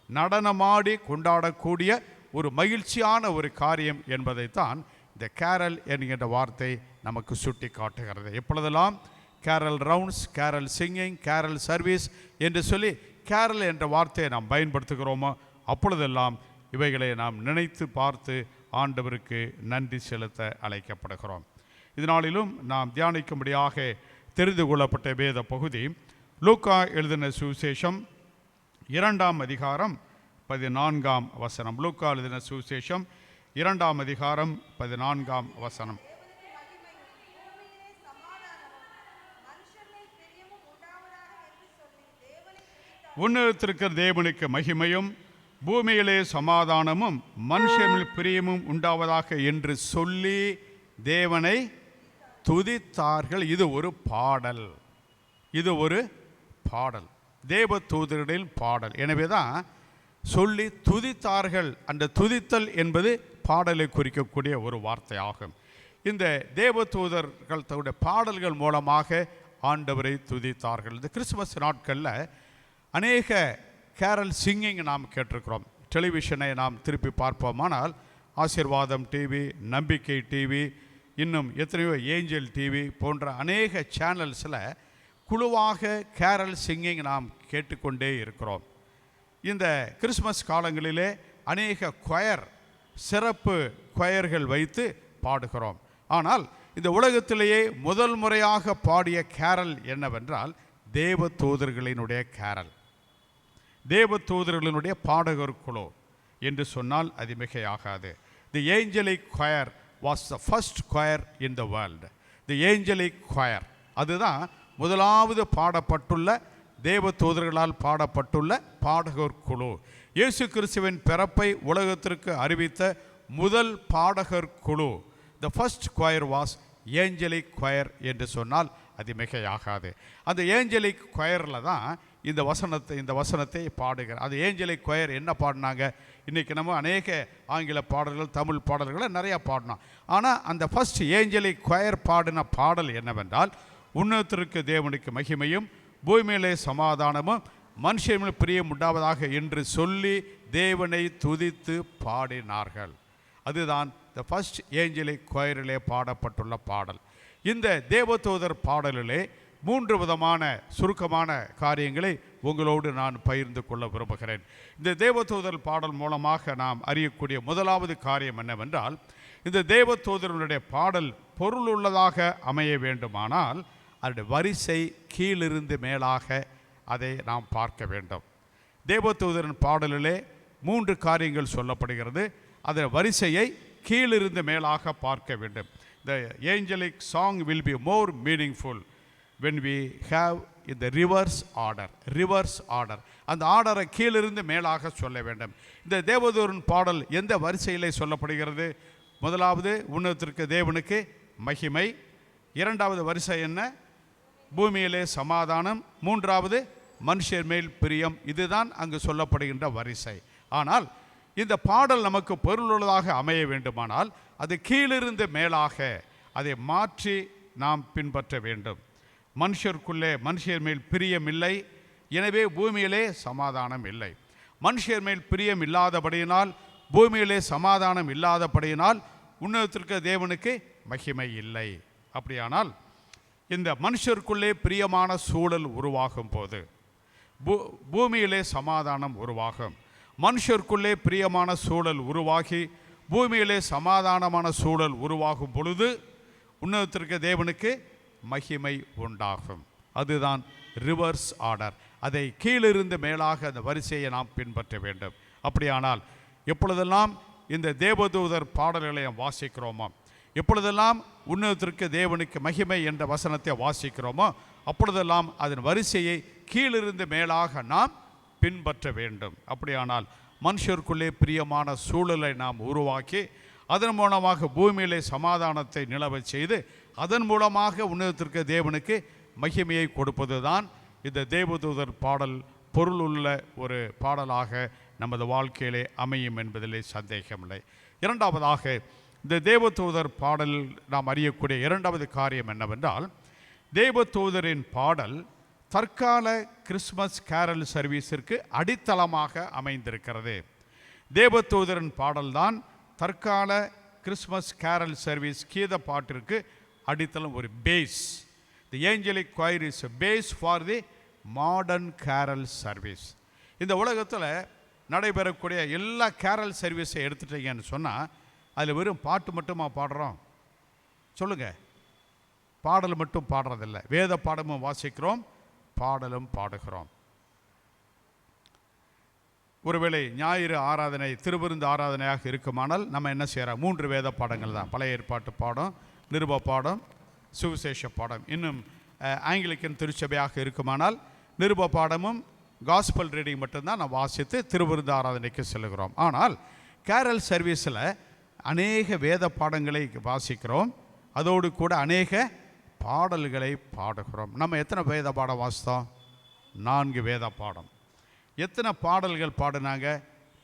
நடனமாடி கொண்டாடக்கூடிய ஒரு மகிழ்ச்சியான ஒரு காரியம் என்பதைத்தான் இந்த கேரல் என்கின்ற வார்த்தை நமக்கு சுட்டி காட்டுகிறது. எப்பொழுதெல்லாம் carol rounds, carol singing, carol service என்று சொல்லி கேரல் என்ற வார்த்தையை நாம் பயன்படுத்துகிறோமோ அப்பொழுதெல்லாம் இவைகளை நாம் நினைத்து பார்த்து ஆண்டவருக்கு நன்றி செலுத்த அழைக்கப்படுகிறோம். இதனாலும் நாம் தியானிக்கும்படியாக தெரிந்து கொள்ளப்பட்ட வேத பகுதி லூக்கா எழுதின சுவிசேஷம் 2ஆம் அதிகாரம் 14ஆம் வசனம். லூக்கா எழுதின சுவிசேஷம் 2ஆம் அதிகாரம் 14ஆம் வசனம். உன்னதத்திற்கிற தேவனுக்கு மகிமையும் பூமியிலே சமாதானமும் மனுஷனில் பிரியமும் உண்டாவதாக என்று சொல்லி தேவனை துதித்தார்கள். இது ஒரு பாடல். இது ஒரு பாடல், தேவ தூதர்களின் பாடல். எனவே தான் சொல்லி துதித்தார்கள். அந்த துதித்தல் என்பது பாடலை குறிக்கக்கூடிய ஒரு வார்த்தையாகும். இந்த தேவ தூதர்கள் தன்னுடைய பாடல்கள் மூலமாக ஆண்டவரை துதித்தார்கள். இந்த கிறிஸ்துமஸ் நாட்களில் அநேக கேரல் சிங்கிங் நாம் கேட்டிருக்கிறோம். டெலிவிஷனை நாம் திருப்பி பார்ப்போமானால் ஆசீர்வாதம் டிவி, நம்பிக்கை டிவி, இன்னும் எத்தனையோ ஏஞ்சல் டிவி போன்ற அநேக சேனல்ஸில் குழுவாக கேரல் சிங்கிங் நாம் கேட்டுக்கொண்டே இருக்கிறோம். இந்த கிறிஸ்மஸ் காலங்களிலே அநேக கொயர், சிறப்பு கொயர்கள் வைத்து பாடுகிறோம். ஆனால் இந்த உலகத்திலேயே முதல் முறையாக பாடிய கேரல் என்னவென்றால் தேவ தூதர்களினுடைய கேரல், தேவ தூதர்களினுடைய பாடகர் குழு என்று சொன்னால் அது மிகையாகாது. The angelic choir was the first choir in the world. The angelic choir அதுதான் முதலாவது பாடப்பட்டுள்ள தேவ தூதர்களால் பாடப்பட்டுள்ள பாடகர் குழு. இயேசு கிறிஸ்துவின் பிறப்பை உலகத்திற்கு அறிவித்த முதல் பாடகர் குழு, the first choir was Angelic choir என்று சொன்னால் அது மிகையாகாது. அந்த ஏஞ்சலிக் கொயரில் தான் இந்த வசனத்தை பாடுகிற அது ஏஞ்சலிக் கொயர் என்ன பாடினாங்க? இன்றைக்கி நம்ம அநேக ஆங்கில பாடல்கள், தமிழ் பாடல்களை நிறையா பாடினோம். ஆனால் அந்த ஃபர்ஸ்ட் ஏஞ்சலிக் கொயர் பாடின பாடல் என்னவென்றால் உன்னதத்திற்கு தேவனுக்கு மகிமையும் பூமியிலே சமாதானமும் மனுஷன் பிரியம் உண்டாவதாக என்று சொல்லி தேவனை துதித்து பாடினார்கள். அதுதான் த ஃபர்ஸ்ட் ஏஞ்சலிக் கொயரிலே பாடப்பட்டுள்ள பாடல். இந்த தேவதூதர் பாடலிலே 3 விதமான சுருக்கமான காரியங்களை உங்களோடு நான் பகிர்ந்து கொள்ள விரும்புகிறேன். இந்த தேவதூதர் பாடல் மூலமாக நாம் அறியக்கூடிய முதலாவது காரியம் என்னவென்றால், இந்த தேவதூதர்களுடைய பாடல் பொருளுள்ளதாக அமைய வேண்டுமானால் அதனுடைய வரிசை கீழிருந்து மேலாக அதை நாம் பார்க்க வேண்டும். தேவதூதரின் பாடலிலே 3 காரியங்கள் சொல்லப்படுகிறது. அதன் வரிசையை கீழிருந்து மேலாக பார்க்க வேண்டும். The angelic song will be more meaningful when we have in the reverse order. அந்த ஆர்டரை கீழிருந்து மேலாக சொல்ல வேண்டும். இந்த தேவதூதன் பாடல் எந்த வரிசையிலே சொல்லப்படுகிறது? முதலாவது உன்னதத்திற்கு தேவனுக்கு மகிமை, இரண்டாவது வரிசை என்ன? பூமியிலே சமாதானம், மூன்றாவது மனுஷர் மேல் பிரியம். இதுதான் அங்கு சொல்லப்படுகின்ற வரிசை. ஆனால் இந்த பாடல் நமக்கு பொருளுள்ளதாக அமைய வேண்டுமானால் அது கீழிருந்து மேலாக அதை மாற்றி நாம் பின்பற்ற வேண்டும். மனுஷர் மேல் பிரியம் இல்லை, எனவே பூமியிலே சமாதானம் இல்லை. மனுஷர் மேல் பிரியம் இல்லாதபடியினால், பூமியிலே சமாதானம் இல்லாதபடியினால் உன்னதத்திற்கு தேவனுக்கு மகிமை இல்லை. அப்படியானால் இந்த மனுஷருக்குள்ளே பிரியமான சூழல் உருவாகும் போது பூமியிலே சமாதானம் உருவாகும். மனுஷருக்குள்ளே பிரியமான சூழல் உருவாகி பூமியிலே சமாதானமான சூழல் உருவாகும் பொழுது உன்னதத்திற்கு தேவனுக்கு மகிமை உண்டாகும். அதுதான் ரிவர்ஸ் ஆர்டர். அதை கீழிருந்து மேலாக அந்த வரிசையை நாம் பின்பற்ற வேண்டும். அப்படியானால் எப்பொழுதெல்லாம் இந்த தேவதூதர் பாடல்களை வாசிக்கிறோமோ, எப்பொழுதெல்லாம் உன்னதத்திற்கு தேவனுக்கு மகிமை என்ற வசனத்தை வாசிக்கிறோமோ, அப்பொழுதெல்லாம் அதன் வரிசையை கீழிருந்து மேலாக நாம் பின்பற்ற வேண்டும். அப்படியானால் மனுஷருக்குள்ளே பிரியமான சூழலை நாம் உருவாக்கி அதன் மூலமாக பூமியிலே சமாதானத்தை நிலவச் செய்து அதன் மூலமாக உன்னதத்திற்கு தேவனுக்கு மகிமையை கொடுப்பது தான் இந்த தேவதூதர் பாடல் பொருளுள்ள ஒரு பாடலாக நமது வாழ்க்கையிலே அமையும் என்பதிலே சந்தேகமில்லை. இரண்டாவதாக இந்த தேவதூதர் பாடல் நாம் அறியக்கூடிய இரண்டாவது காரியம் என்னவென்றால், தேவதூதரின் பாடல் தற்கால கிறிஸ்மஸ் கேரல் சர்வீஸிற்கு அடித்தளமாக அமைந்திருக்கிறது. தேவதூதரின் பாடல்தான் தற்கால கிறிஸ்மஸ் கேரல் சர்வீஸ் கீத பாட்டிற்கு அடித்தளம், ஒரு base. The Angelic choir is a base for the modern carol service. இந்த உலகத்தில் நடைபெறக்கூடிய எல்லா கேரல் சர்வீஸை எடுத்துட்டீங்கன்னு சொன்னால் அதில் வெறும் பாட்டு மட்டுமா பாடுறோம்? சொல்லுங்கள். பாடல் மட்டும் பாடுறதில்லை, வேத பாடமும் வாசிக்கிறோம், பாடலும் பாடுகிறோம். ஒருவேளை ஞாயிறு ஆராதனை திருவிருந்து ஆராதனையாக இருக்குமானால் நம்ம என்ன செய்கிறோம்? 3 வேத பாடங்கள் தான். பழைய ஏற்பாட்டு பாடம், நிருப பாடம், சுவிசேஷ பாடம். இன்னும் ஆங்கிலிக்கன் திருச்சபையாக இருக்குமானால் நிருப பாடமும் காஸ்பல் ரீடிங் மட்டும்தான் நாம் வாசித்து திருவிருந்து ஆராதனைக்கு செல்கிறோம். ஆனால் கேரல் சர்வீஸில் அநேக வேத பாடங்களை வாசிக்கிறோம், அதோடு கூட அநேக பாடல்களை பாடுகிறோம். நம்ம எத்தனை வேத பாடம் வாசித்தோம்? 4 வேத பாடம். எத்தனை பாடல்கள் பாடினாங்க?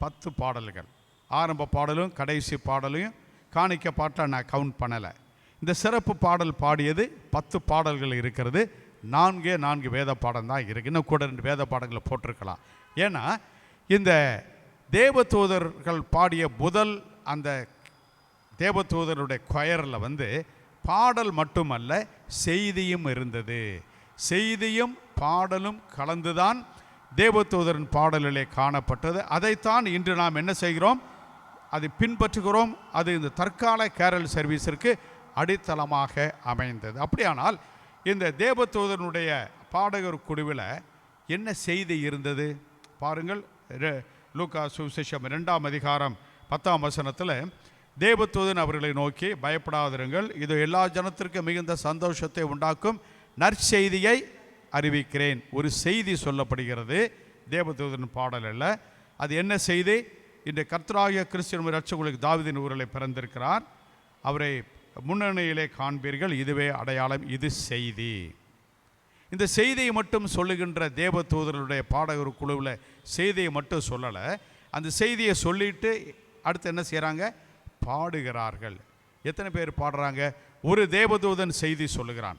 10 பாடல்கள். ஆரம்ப பாடலும் கடைசி பாடலையும் காணிக்க பாட்டை நான் கவுண்ட் பண்ணலை. இந்த சிறப்பு பாடல் பாடியது 10 பாடல்கள் இருக்கிறது. 4 வேத பாடம் தான் இருக்குது. இன்னும் கூட 2 வேத பாடங்களை போட்டிருக்கலாம். ஏன்னா இந்த தேவதூதர்கள் பாடிய முதல் அந்த தேவதூதருடைய கொயரில் பாடல் மட்டுமல்ல, செய்தியும் இருந்தது. செய்தியும் பாடலும் கலந்துதான் தேவதூதரின் பாடலிலே காணப்பட்டது. அதைத்தான் இன்று நாம் என்ன செய்கிறோம்? அதை பின்பற்றுகிறோம். அது இந்த தற்கால கேரல் சர்வீஸிற்கு அடித்தளமாக அமைந்தது. அப்படியானால் இந்த தேவதூதனுடைய பாடகர் குழுவில் என்ன செய்தி இருந்தது பாருங்கள். லூக்கா சுவிசேஷம் 2ஆம் அதிகாரம் 10ஆம் வசனத்தில் தேவதூதன் அவர்களை நோக்கி, பயப்படாதிருங்கள், இது எல்லா ஜனத்திற்கும் மிகுந்த சந்தோஷத்தை உண்டாக்கும் நற்செய்தியை அறிவிக்கிறேன். ஒரு செய்தி சொல்லப்படுகிறது தேவதூதன் பாடலில். அது என்ன செய்தி? இன்று கர்த்தராகிய கிறிஸ்து இரட்சகருக்கு தாவீதின் ஊரிலே பிறந்திருக்கிறார், அவரை முன்னணியிலே காண்பீர்கள், இதுவே அடையாளம், இது செய்தி. இந்த செய்தியை மட்டும் சொல்லுகின்ற தேவதூதருடைய பாடகர் குழுவில் செய்தியை மட்டும் சொல்லலை, அந்த செய்தியை சொல்லிட்டு அடுத்து என்ன செய்கிறாங்க? பாடுகிறார்கள். எத்தனை பேர் பாடுறாங்க? ஒரு தேவதூதன் செய்தி சொல்லுகிறான்.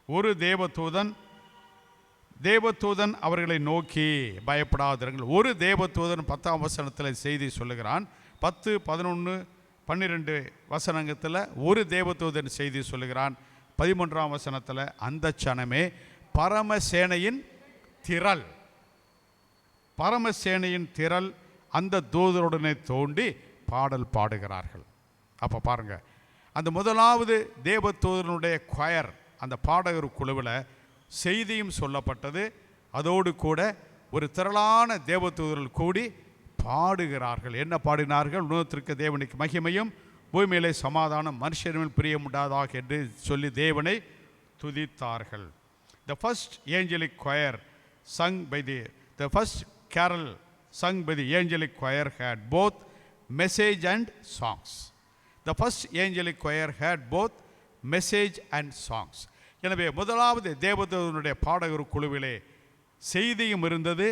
ஒரு தேவதூதன் அவர்களை நோக்கி பயப்படாதிருங்கள். ஒரு தேவதூதன் 10ஆம் வசனத்தில் செய்தி சொல்லுகிறான். 10, 11, 12 வசனத்தில் ஒரு தேவதூதன் செய்தி சொல்லுகிறான். 13ஆம் வசனத்தில் அந்த சனமே பரமசேனையின் திரள் அந்த தூதருடனே தோண்டி பாடல் பாடுகிறார்கள். அப்போ பாருங்கள், அந்த முதலாவது தேவதூதனுடைய கொயர், அந்த பாடகர் குழுவில் செய்தியும் சொல்லப்பட்டது. அதோடு கூட ஒரு திரளான தேவதூதர்கள் கூடி பாடுகிறார்கள். என்ன பாடினார்கள்? உன்னதத்திற்கு தேவனுக்கு மகிமையும், பூமியிலே சமாதானம், மனுஷரின் பிரியம் உண்டாதாக என்று சொல்லி தேவனை துதித்தார்கள். The first angelic choir sung by the first carol sung by the angelic choir had both message and songs. The first angelic choir had both message and songs. எனவே முதலாவது தேவதூதனுடைய பாடகர் குழுவிலே செய்தியும் இருந்தது,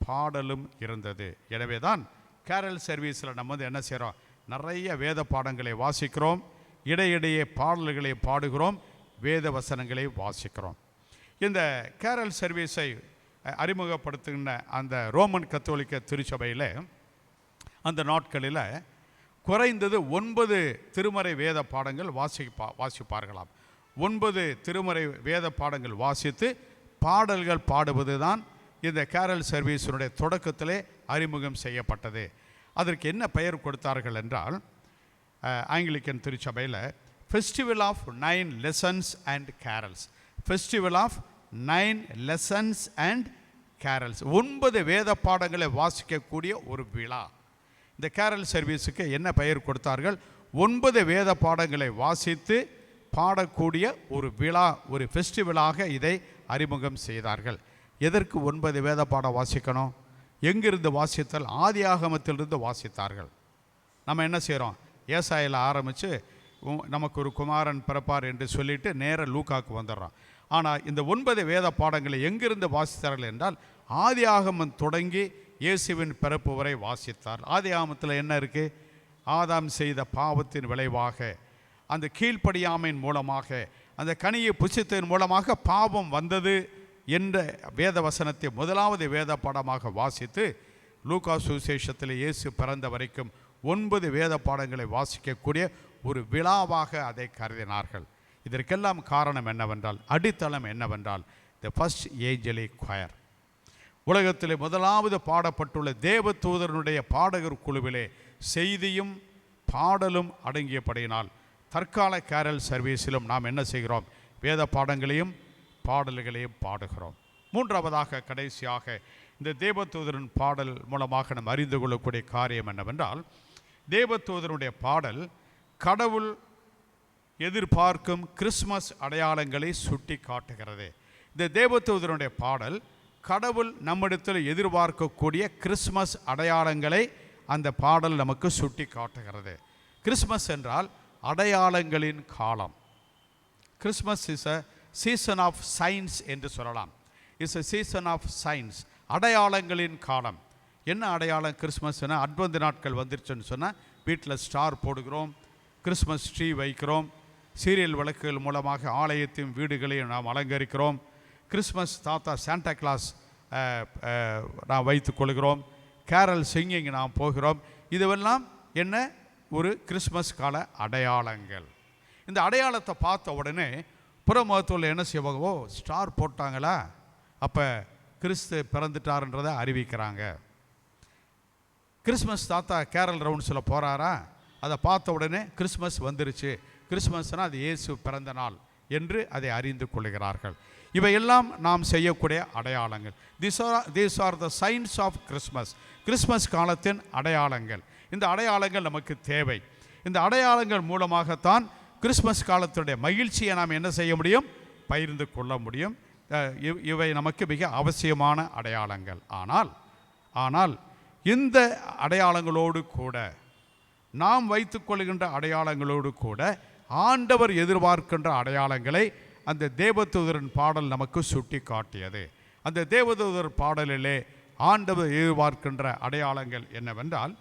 பாடலும் இருந்தது. எனவே தான் கேரல் சர்வீஸில் நம்ம என்ன செய்கிறோம்? நிறைய வேத பாடங்களை வாசிக்கிறோம், இடையிடையே பாடல்களை பாடுகிறோம், வேத வசனங்களை வாசிக்கிறோம். இந்த கேரல் சர்வீஸை அறிமுகப்படுத்துகின்ற அந்த ரோமன் கத்தோலிக்க திருச்சபையில் அந்த நாட்களில் குறைந்தது 9 திருமறை வேத பாடங்கள் வாசிப்பார்களாம். 9 திருமறை வேத பாடங்கள் வாசித்து பாடல்கள் பாடுவது தான் இந்த கேரல் சர்வீஸினுடைய தொடக்கத்திலே அறிமுகம் செய்யப்பட்டது. அதற்கு என்ன பெயர் கொடுத்தார்கள் என்றால், ஆங்கிலிக்கன் திருச்சபையில் Festival of 9 Lessons and Carols. Festival of 9 Lessons and Carols. 9 வேத பாடங்களை வாசிக்கக்கூடிய ஒரு விழா. இந்த கேரல் சர்வீஸுக்கு என்ன பெயர் கொடுத்தார்கள்? 9 வேத பாடங்களை வாசித்து பாடக்கூடிய ஒரு விழா, ஒரு ஃபெஸ்டிவலாக இதை அறிமுகம் செய்தார்கள். எதற்கு 9 வேத பாடம் வாசிக்கணும்? எங்கிருந்து வாசித்தால்? ஆதி ஆகமத்திலிருந்து வாசித்தார்கள். நம்ம என்ன செய்கிறோம்? ஏசாயில் ஆரம்பித்து நமக்கு ஒரு குமாரன் பிறப்பார் என்று சொல்லிட்டு நேர லூக்காவுக்கு வந்துடுறோம். ஆனால் இந்த 9 வேத பாடங்களை எங்கிருந்து வாசித்தார்கள் என்றால், ஆதி ஆகமம் தொடங்கி இயேசுவின் பிறப்பு வரை வாசித்தார். ஆதி ஆகமத்தில் என்ன இருக்குது? ஆதாம் செய்த பாவத்தின் விளைவாக, அந்த கீழ்ப்படியாமையின் மூலமாக, அந்த கனியை புசித்ததன் மூலமாக பாவம் வந்தது என்ற வேத வசனத்தை முதலாவது வேத பாடமாக வாசித்து லூக்கா சுவிசேஷத்தில் இயேசு பிறந்த வரைக்கும் 9 வேத பாடங்களை வாசிக்கக்கூடிய ஒரு விழாவாக அதை கருதினார்கள். இதற்கெல்லாம் காரணம் என்னவென்றால், அடித்தளம் என்னவென்றால், த ஃபர்ஸ்ட் ஏஞ்சலிக் choir. உலகத்திலே முதலாவது பாடப்பட்டுள்ள தேவதூதரனுடைய பாடகர் குழுவிலே செய்தியும் பாடலும் அடங்கியபடியினால் தற்கால கேரல் சர்வீஸிலும் நாம் என்ன செய்கிறோம்? வேத பாடங்களையும் பாடல்களையும் பாடுகிறோம். மூன்றாவதாக, கடைசியாக இந்த தேவதூதரின் பாடல் மூலமாக நாம் அறிந்து கொள்ளக்கூடிய காரியம் என்னவென்றால், தேவதூதருடைய பாடல் கடவுள் எதிர்பார்க்கும் கிறிஸ்மஸ் அடையாளங்களை சுட்டி காட்டுகிறது. இந்த தேவதூதருடைய பாடல் கடவுள் நம்மிடத்தில் எதிர்பார்க்கக்கூடிய கிறிஸ்மஸ் அடையாளங்களை அந்த பாடல் நமக்கு சுட்டி காட்டுகிறது. கிறிஸ்மஸ் என்றால் அடையாளங்களின் காலம். Christmas is a season of signs என்று சொல்லலாம். It's a season of signs. அடையாளங்களின் காலம். என்ன அடையாளம் கிறிஸ்மஸ்னா? அட்வென்ட் நாட்கள் வந்துருச்சுன்னு சொன்னால் வீட்டில் ஸ்டார் போடுகிறோம், கிறிஸ்மஸ் ட்ரீ வைக்கிறோம், சீரியல் விளக்குகள் மூலமாக ஆலயத்தையும் வீடுகளையும் நாம் அலங்கரிக்கிறோம், கிறிஸ்மஸ் தாத்தா சாண்டா கிளாஸ் நாம் வைத்து கொள்கிறோம், கேரல் சிங்கிங் நாம் போகிறோம். இதுவெல்லாம் என்ன? ஒரு கிறிஸ்மஸ் கால அடையாளங்கள். இந்த அடையாளத்தை பார்த்த உடனே புறமுகத்தில் என்ன செய்வாங்க? ஓ, ஸ்டார் போட்டாங்களா, அப்போ கிறிஸ்து பிறந்துட்டார்ன்றதை அறிவிக்கிறாங்க. கிறிஸ்மஸ் தாத்தா கேரல் ரவுண்ட்ஸில் போகிறாரா, அதை பார்த்த உடனே கிறிஸ்மஸ் வந்துருச்சு, கிறிஸ்மஸ்னால் அது இயேசு பிறந்த நாள் என்று அதை அறிந்து கொள்கிறார்கள். இவையெல்லாம் நாம் செய்யக்கூடிய அடையாளங்கள். These are the signs of Christmas. Christmas காலத்தின் அடையாளங்கள். இந்த அடையாளங்கள் நமக்கு தேவை. இந்த அடையாளங்கள் மூலமாகத்தான் கிறிஸ்மஸ் காலத்துடைய மகிழ்ச்சியை நாம் என்ன செய்ய முடியும்? பகிர்ந்து கொள்ள முடியும். இவை நமக்கு மிக அவசியமான அடையாளங்கள். ஆனால் இந்த அடையாளங்களோடு கூட, நாம் வைத்துக்கொள்கின்ற அடையாளங்களோடு கூட ஆண்டவர் எதிர்பார்க்கின்ற அடையாளங்களை அந்த தேவதூதரின் பாடல் நமக்கு சுட்டி காட்டியது. அந்த தேவதூதர் பாடலிலே ஆண்டவர் எதிர்பார்க்கின்ற அடையாளங்கள் என்னவென்றால்,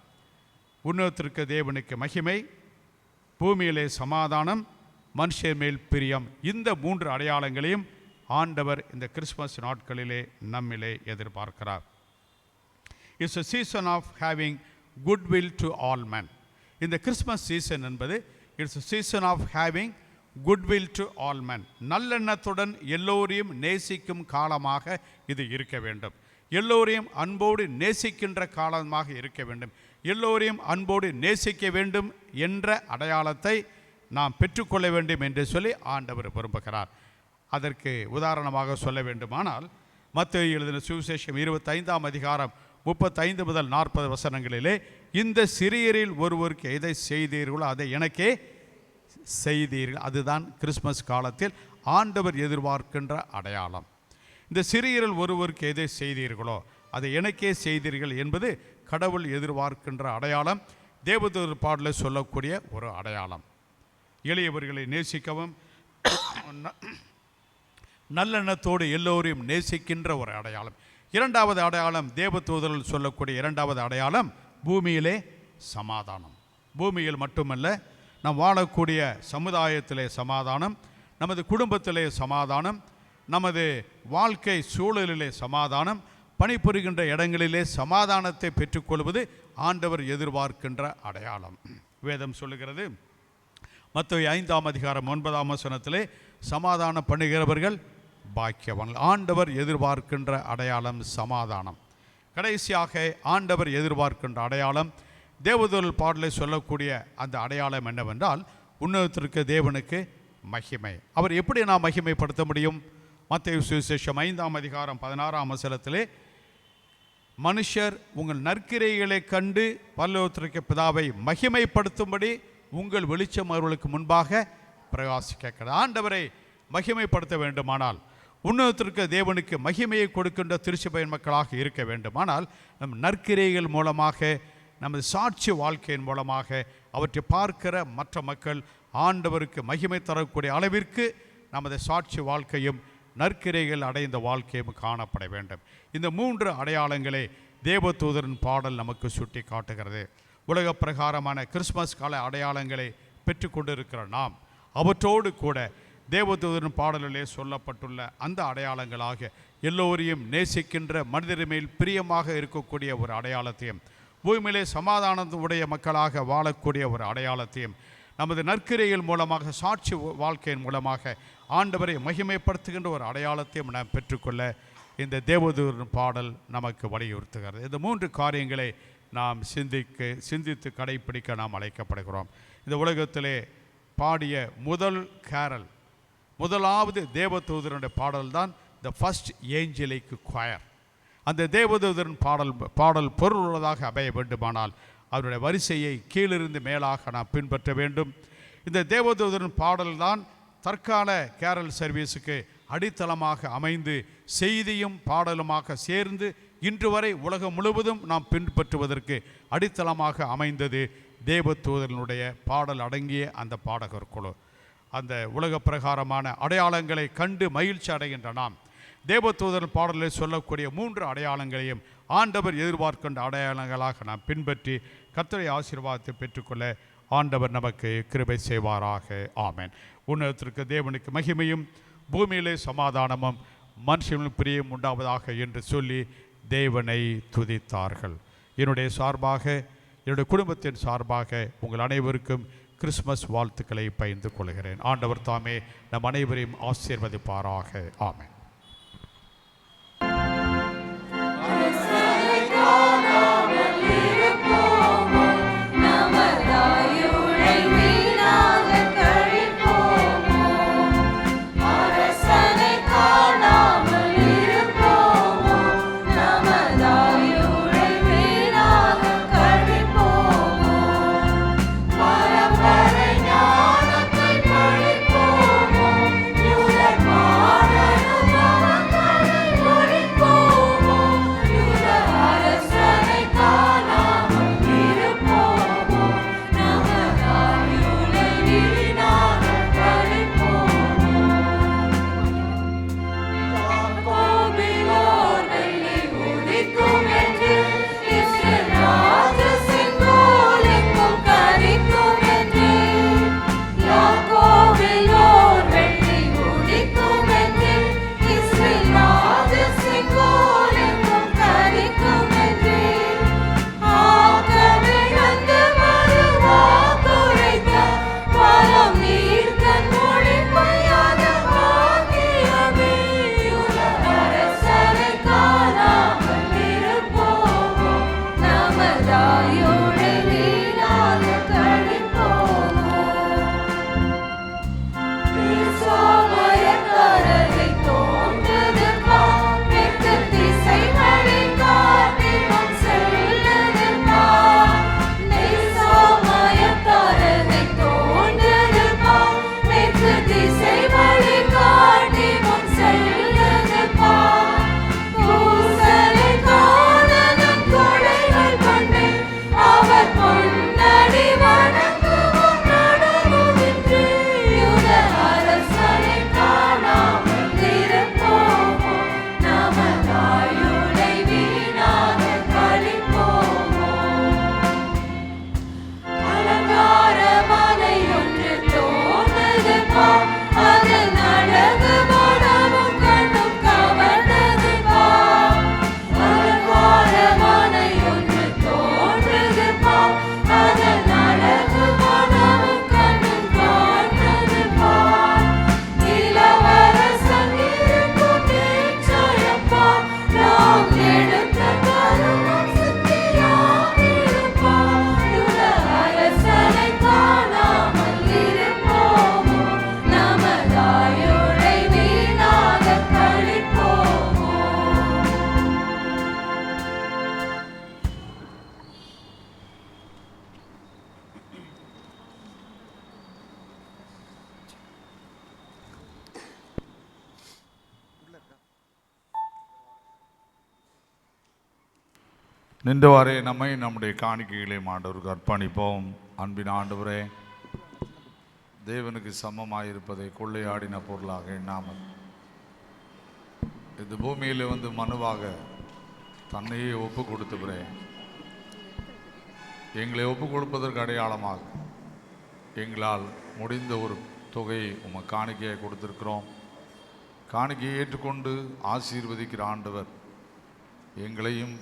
உன்னதத்திற்கு தேவனுக்கு மகிமை, பூமியிலே சமாதானம், மனுஷர் மேல் பிரியம். இந்த 3 அடையாளங்களையும் ஆண்டவர் இந்த கிறிஸ்மஸ் நாட்களிலே நம்மிலே எதிர்பார்க்கிறார். It's a season of having goodwill to all men. இந்த கிறிஸ்மஸ் சீசன் என்பது it's a season of having goodwill to all men. நல்லெண்ணத்துடன் எல்லோரையும் நேசிக்கும் காலமாக இது இருக்க வேண்டும். எல்லோரையும் அன்போடு நேசிக்கின்ற காலமாக இருக்க வேண்டும். எல்லோரையும் அன்போடு நேசிக்க வேண்டும் என்ற அடையாளத்தை நாம் பெற்றுக்கொள்ள வேண்டும் என்று சொல்லி ஆண்டவர் விரும்புகிறார். அதற்கு உதாரணமாக சொல்ல வேண்டுமானால், மத்தேயு எழுதின சுவிசேஷம் 25ஆம் அதிகாரம் 35 முதல் 40 வசனங்களிலே, இந்த சிறியரில் ஒருவருக்கு எதை செய்தீர்களோ அதை எனக்கே செய்தீர்கள். அதுதான் கிறிஸ்மஸ் காலத்தில் ஆண்டவர் எதிர்பார்க்கின்ற அடையாளம். இந்த சிறியரில் ஒருவருக்கு எதை செய்தீர்களோ அதை எனக்கே செய்தீர்கள் என்பது கடவுள் எதிர்பார்க்கின்ற அடையாளம். தேவதூதர் பாடலில் சொல்லக்கூடிய ஒரு அடையாளம். எளியவர்களை நேசிக்கவும் நல்லெண்ணத்தோடு எல்லோரையும் நேசிக்கின்ற ஒரு அடையாளம். இரண்டாவது அடையாளம், தேவதூதர்கள் சொல்லக்கூடிய இரண்டாவது அடையாளம், பூமியிலே சமாதானம். பூமியில் மட்டுமல்ல, நாம் வாழக்கூடிய சமுதாயத்திலே சமாதானம், நமது குடும்பத்திலே சமாதானம், நமது வாழ்க்கை சூழலிலே சமாதானம், பணிபுரிகின்ற இடங்களிலே சமாதானத்தை பெற்றுக்கொள்வது ஆண்டவர் எதிர்பார்க்கின்ற அடையாளம். வேதம் சொல்லுகிறது, மத்தேயு 5ஆம் அதிகாரம் 9ஆம் வசனத்திலே, சமாதானம் பண்ணுகிறவர்கள் பாக்கியவான்கள். ஆண்டவர் எதிர்பார்க்கின்ற அடையாளம் சமாதானம். கடைசியாக ஆண்டவர் எதிர்பார்க்கின்ற அடையாளம், தேவதூதர் பாடலை சொல்லக்கூடிய அந்த அடையாளம் என்னவென்றால், உன்னதத்திற்கு தேவனுக்கு மகிமை. அவர் எப்படி நாம் மகிமைப்படுத்த முடியும்? மத்தேயு சுவிசேஷம் 5ஆம் அதிகாரம் 16ஆம் வசனத்திலே, மனுஷர் உங்கள் நற்கிரைகளை கண்டு பரலோகத்திற்கு பிதாவை மகிமைப்படுத்தும்படி உங்கள் வெளிச்சம் அவர்களுக்கு முன்பாக பிரகாசிக்க. ஆண்டவரை மகிமைப்படுத்த வேண்டுமானால், உன்னதத்திற்கு தேவனுக்கு மகிமையை கொடுக்கின்ற திருச்சபையின் மக்களாக இருக்க வேண்டுமானால், நம் நற்கிரைகள் மூலமாக, நமது சாட்சி வாழ்க்கையின் மூலமாக அவற்றை பார்க்கிற மற்ற மக்கள் ஆண்டவருக்கு மகிமை தரக்கூடிய அளவிற்கு நமது சாட்சி வாழ்க்கையும் நற்கிரைகள் அடைந்த வாழ்க்கையும் காணப்பட வேண்டும். இந்த 3 அடையாளங்களை தேவதூதரின் பாடல் நமக்கு சுட்டி காட்டுகிறது. உலக பிரகாரமான கிறிஸ்மஸ் கால அடையாளங்களை பெற்றுக்கொண்டிருக்கிற நாம், அவற்றோடு கூட தேவதூதரின் பாடலிலே சொல்லப்பட்டுள்ள அந்த அடையாளங்களாக எல்லோரையும் நேசிக்கின்ற, மனிதர் மேல் பிரியமாக இருக்கக்கூடிய ஒரு அடையாளத்தையும், பூமியிலே சமாதானத்துடைய மக்களாக வாழக்கூடிய ஒரு அடையாளத்தையும், நமது நற்கிரைகள் மூலமாக, சாட்சி வாழ்க்கையின் மூலமாக ஆண்டவரை மகிமைப்படுத்துகின்ற ஒரு அடையாளத்தையும் நாம் பெற்றுக்கொள்ள இந்த தேவதூதரின் பாடல் நமக்கு வலியுறுத்துகிறது. இந்த 3 காரியங்களை நாம் சிந்தித்து கடைப்பிடிக்க நாம் அழைக்கப்படுகிறோம். இந்த உலகத்திலே பாடிய முதல் கேரல், முதலாவது தேவதூதருடைய பாடல் தான் த ஃபர்ஸ்ட் ஏஞ்சலிக் குயர். அந்த தேவதூதரின் பாடல் பொருள் உள்ளதாக அமைய வேண்டுமானால் அவருடைய வரிசையை கீழிருந்து மேலாக நாம் பின்பற்ற வேண்டும். இந்த தேவதூதரின் பாடல்தான் தற்கால கேரல் சர்வீஸுக்கு அடித்தளமாக அமைந்து செய்தியும் பாடலுமாக சேர்ந்து இன்று வரை உலகம் முழுவதும் நாம் பின்பற்றுவதற்கு அடித்தளமாக அமைந்தது தேவதூதனுடைய பாடல் அடங்கிய அந்த பாடகர் குழு. அந்த உலக பிரகாரமான அடையாளங்களை கண்டு மகிழ்ச்சி அடைகின்ற நாம், தேவதூதர் பாடலில் சொல்லக்கூடிய 3 அடையாளங்களையும் ஆண்டவர் எதிர்பார்க்கின்ற அடையாளங்களாக நாம் பின்பற்றி கர்த்தருடைய ஆசீர்வாதத்தை பெற்றுக்கொள்ள ஆண்டவர் நமக்கு கிருபை செய்வாராக. ஆமென். உன்னதத்திற்கு தேவனுக்கு மகிமையும், பூமியிலே சமாதானமும், மனுஷனும் பிரியம் உண்டாவதாக என்று சொல்லி தேவனை துதித்தார்கள். என்னுடைய சார்பாக, என்னுடைய குடும்பத்தின் சார்பாக உங்கள் அனைவருக்கும் கிறிஸ்மஸ் வாழ்த்துக்களை பகிர்ந்து கொள்கிறேன். ஆண்டவர் தாமே நம் அனைவரையும் ஆசீர்வதிப்பாராக. ஆமென். ஞானத்தை படிப்போமோ, யூதர் பாடலும் நின்றவாறே நம்மை நம்முடைய காணிக்கைகளை ஆண்டவருக்கு அர்ப்பணிப்போம். அன்பின் ஆண்டவரே, தேவனுக்கு சமமாயிருப்பதை கொள்ளையாடின பொருளாக எண்ணாமல் இந்த பூமியில் வந்து மனுவாக தன்னையே ஒப்பு கொடுத்துக்கிறேன். எங்களை ஒப்பு கொடுப்பதற்கு அடையாளமாக எங்களால் முடிந்த ஒரு தொகையை உமக்கு காணிக்கையை கொடுத்திருக்கிறோம். காணிக்கையை ஏற்றுக்கொண்டு ஆசீர்வதிக்கிற ஆண்டவர் எங்களையும்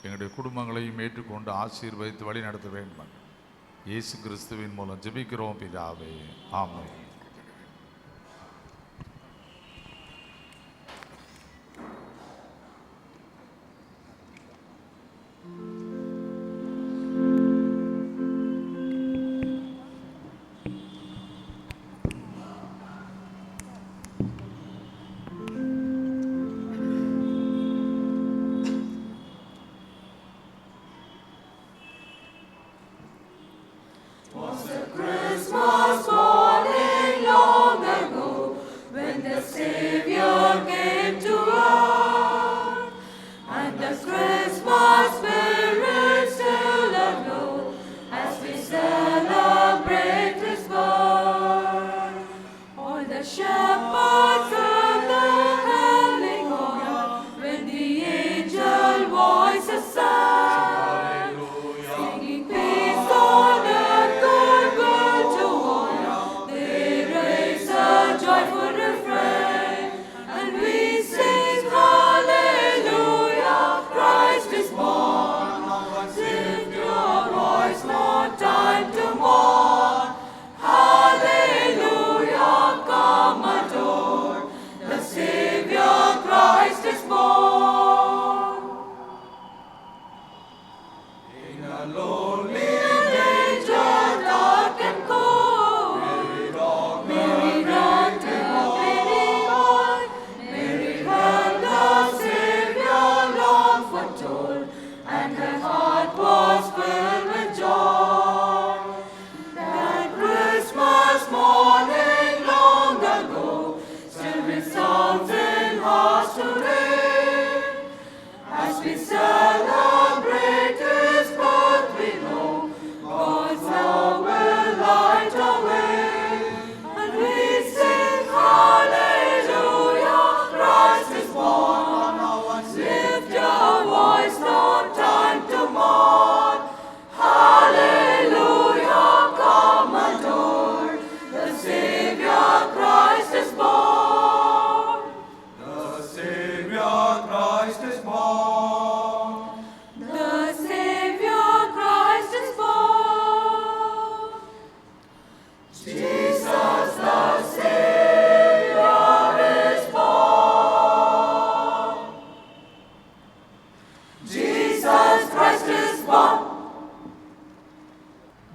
எங்களுடைய குடும்பங்களையும் ஏற்றுக்கொண்டு ஆசீர்வதித்து வழி நடத்த வேண்டும். இயேசு கிறிஸ்துவின் மூலம் ஜெபிக்கிறோம் பிதாவே, ஆமென்.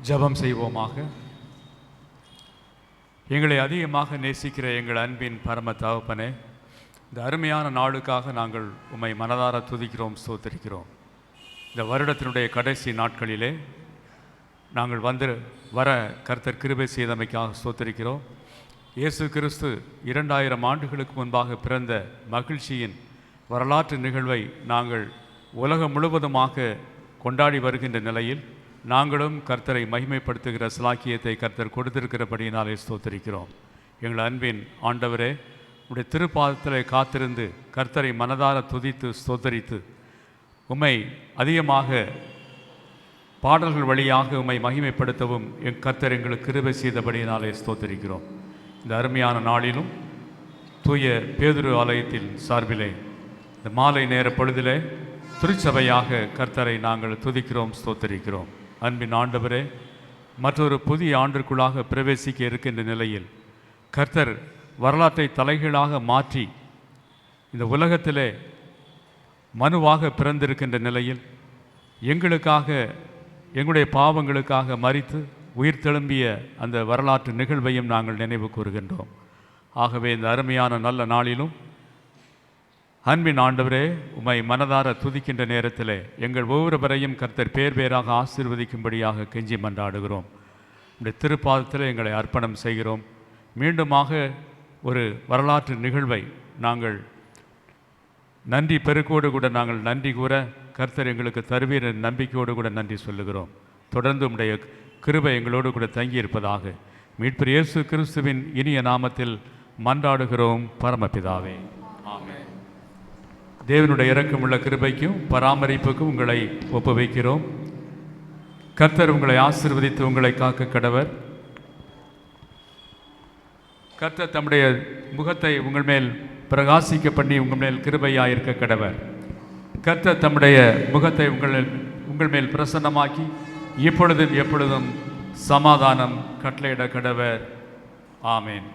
ஜெபம் செய்வோமாக. எங்களை அதிகமாக நேசிக்கிற எங்கள் அன்பின் பரம தகப்பனே, இந்த அருமையான நாளுக்காக நாங்கள் உம்மை மனதார துதிக்கிறோம், ஸ்தோத்திரிக்கிறோம். இந்த வருடத்தினுடைய கடைசி நாட்களிலே நாங்கள் வர கர்த்தர் கிருபை செய்தமைக்காக ஸ்தோத்திரிக்கிறோம். இயேசு கிறிஸ்து 2000 ஆண்டுகளுக்கு முன்பாக பிறந்த மகிழ்ச்சியின் வரலாற்று நிகழ்வை நாங்கள் உலகம் முழுவதுமாக கொண்டாடி வருகின்ற நிலையில் நாங்களும் கர்த்தரை மகிமைப்படுத்துகிற சிலாக்கியத்தை கர்த்தர் கொடுத்திருக்கிறபடியினாலே ஸ்தோத்திரிக்கிறோம். எங்கள் அன்பின் ஆண்டவரே, உடைய திருப்பாதத்தில் காத்திருந்து கர்த்தரை மனதார துதித்து ஸ்தோத்தரித்து உம்மை அதிகமாக பாடல்கள் வழியாக உம்மை மகிமைப்படுத்தவும் கர்த்தர் எங்களுக்கு கிருபை செய்தபடியினாலே ஸ்தோத்தரிக்கிறோம். இந்த அருமையான நாளிலும் தூய பேதுரு ஆலயத்தில் சார்பிலே இந்த மாலை நேர பொழுதிலே திருச்சபையாக கர்த்தரை நாங்கள் துதிக்கிறோம், ஸ்தோத்தரிக்கிறோம். அன்பின் ஆண்டவரே, மற்றொரு புதிய ஆண்டிற்குள்ளாக பிரவேசிக்க இருக்கின்ற நிலையில் கர்த்தர் வரலாற்றை தலைகீழாக மாற்றி இந்த உலகத்திலே மனுவாக பிறந்திருக்கின்ற நிலையில் எங்களுக்காக எங்களுடைய பாவங்களுக்காக மரித்து உயிர் தெழும்பிய அந்த வரலாற்று நிகழ்வையும் நாங்கள் நினைவு கூறுகின்றோம். ஆகவே இந்த அருமையான நல்ல நாளிலும் அன்பின் ஆண்டவரே, உம்மை மனதார துதிக்கின்ற நேரத்தில் எங்கள் ஒவ்வொருவரையும் கர்த்தர் பேர் பேராக ஆசீர்வதிக்கும்படியாக கெஞ்சி மன்றாடுகிறோம். உடைய திருப்பாதத்தில் எங்களை அர்ப்பணம் செய்கிறோம். மீண்டுமாக ஒரு வரலாற்று நிகழ்வை நாங்கள் நன்றி பெருக்கோடு கூட நாங்கள் நன்றி கூற கர்த்தர் எங்களுக்கு தருவீர் என்ற நம்பிக்கையோடு கூட நன்றி சொல்லுகிறோம். தொடர்ந்து உம்முடைய கிருபை எங்களோடு கூட தங்கியிருப்பதாக மீட்பர் இயேசு கிறிஸ்துவின் இனிய நாமத்தில் மன்றாடுகிறோம் பரமபிதாவே, ஆமென். தேவனுடைய இரக்கமுள்ள கிருபைக்கும் பராமரிப்புக்கும் உங்களை ஒப்புவைக்கிறோம். கர்த்தர் உங்களை ஆசீர்வதித்து உங்களை காக்க கடவர். கர்த்தர் தம்முடைய முகத்தை உங்கள் மேல் பிரகாசிக்க பண்ணி உங்கள் மேல் கிருபையாயிருக்க கடவர். கர்த்தர் தம்முடைய முகத்தை உங்கள் மேல் பிரசன்னமாக்கி இப்பொழுதும் எப்பொழுதும் சமாதானம் கட்டளையிட கடவர். ஆமென்.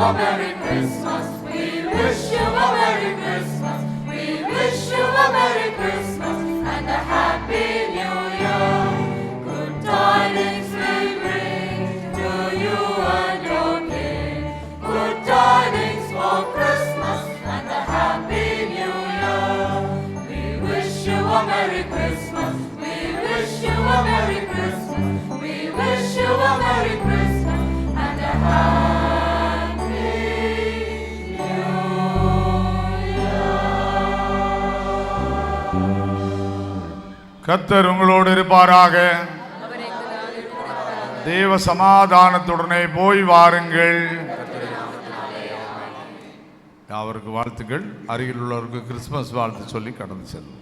a Merry Christmas. We wish you a Merry Christmas. We wish you a Merry Christmas and a Happy New Year. Good tidings we bring to you and your King. Good tidings for Christmas and a Happy New Year. We wish you a Merry Christmas. We wish you a Merry Christmas. We wish you a Merry Christmas and a Happy New Year. கர்த்தர் உங்களோடு இருப்பாராக. தேவ சமாதானத்துடனே போய் வாருங்கள். அவருக்கு வாழ்த்துக்கள். அருகில் உள்ளவருக்கு Christmas வாழ்த்து சொல்லி கடந்து செல்லும்.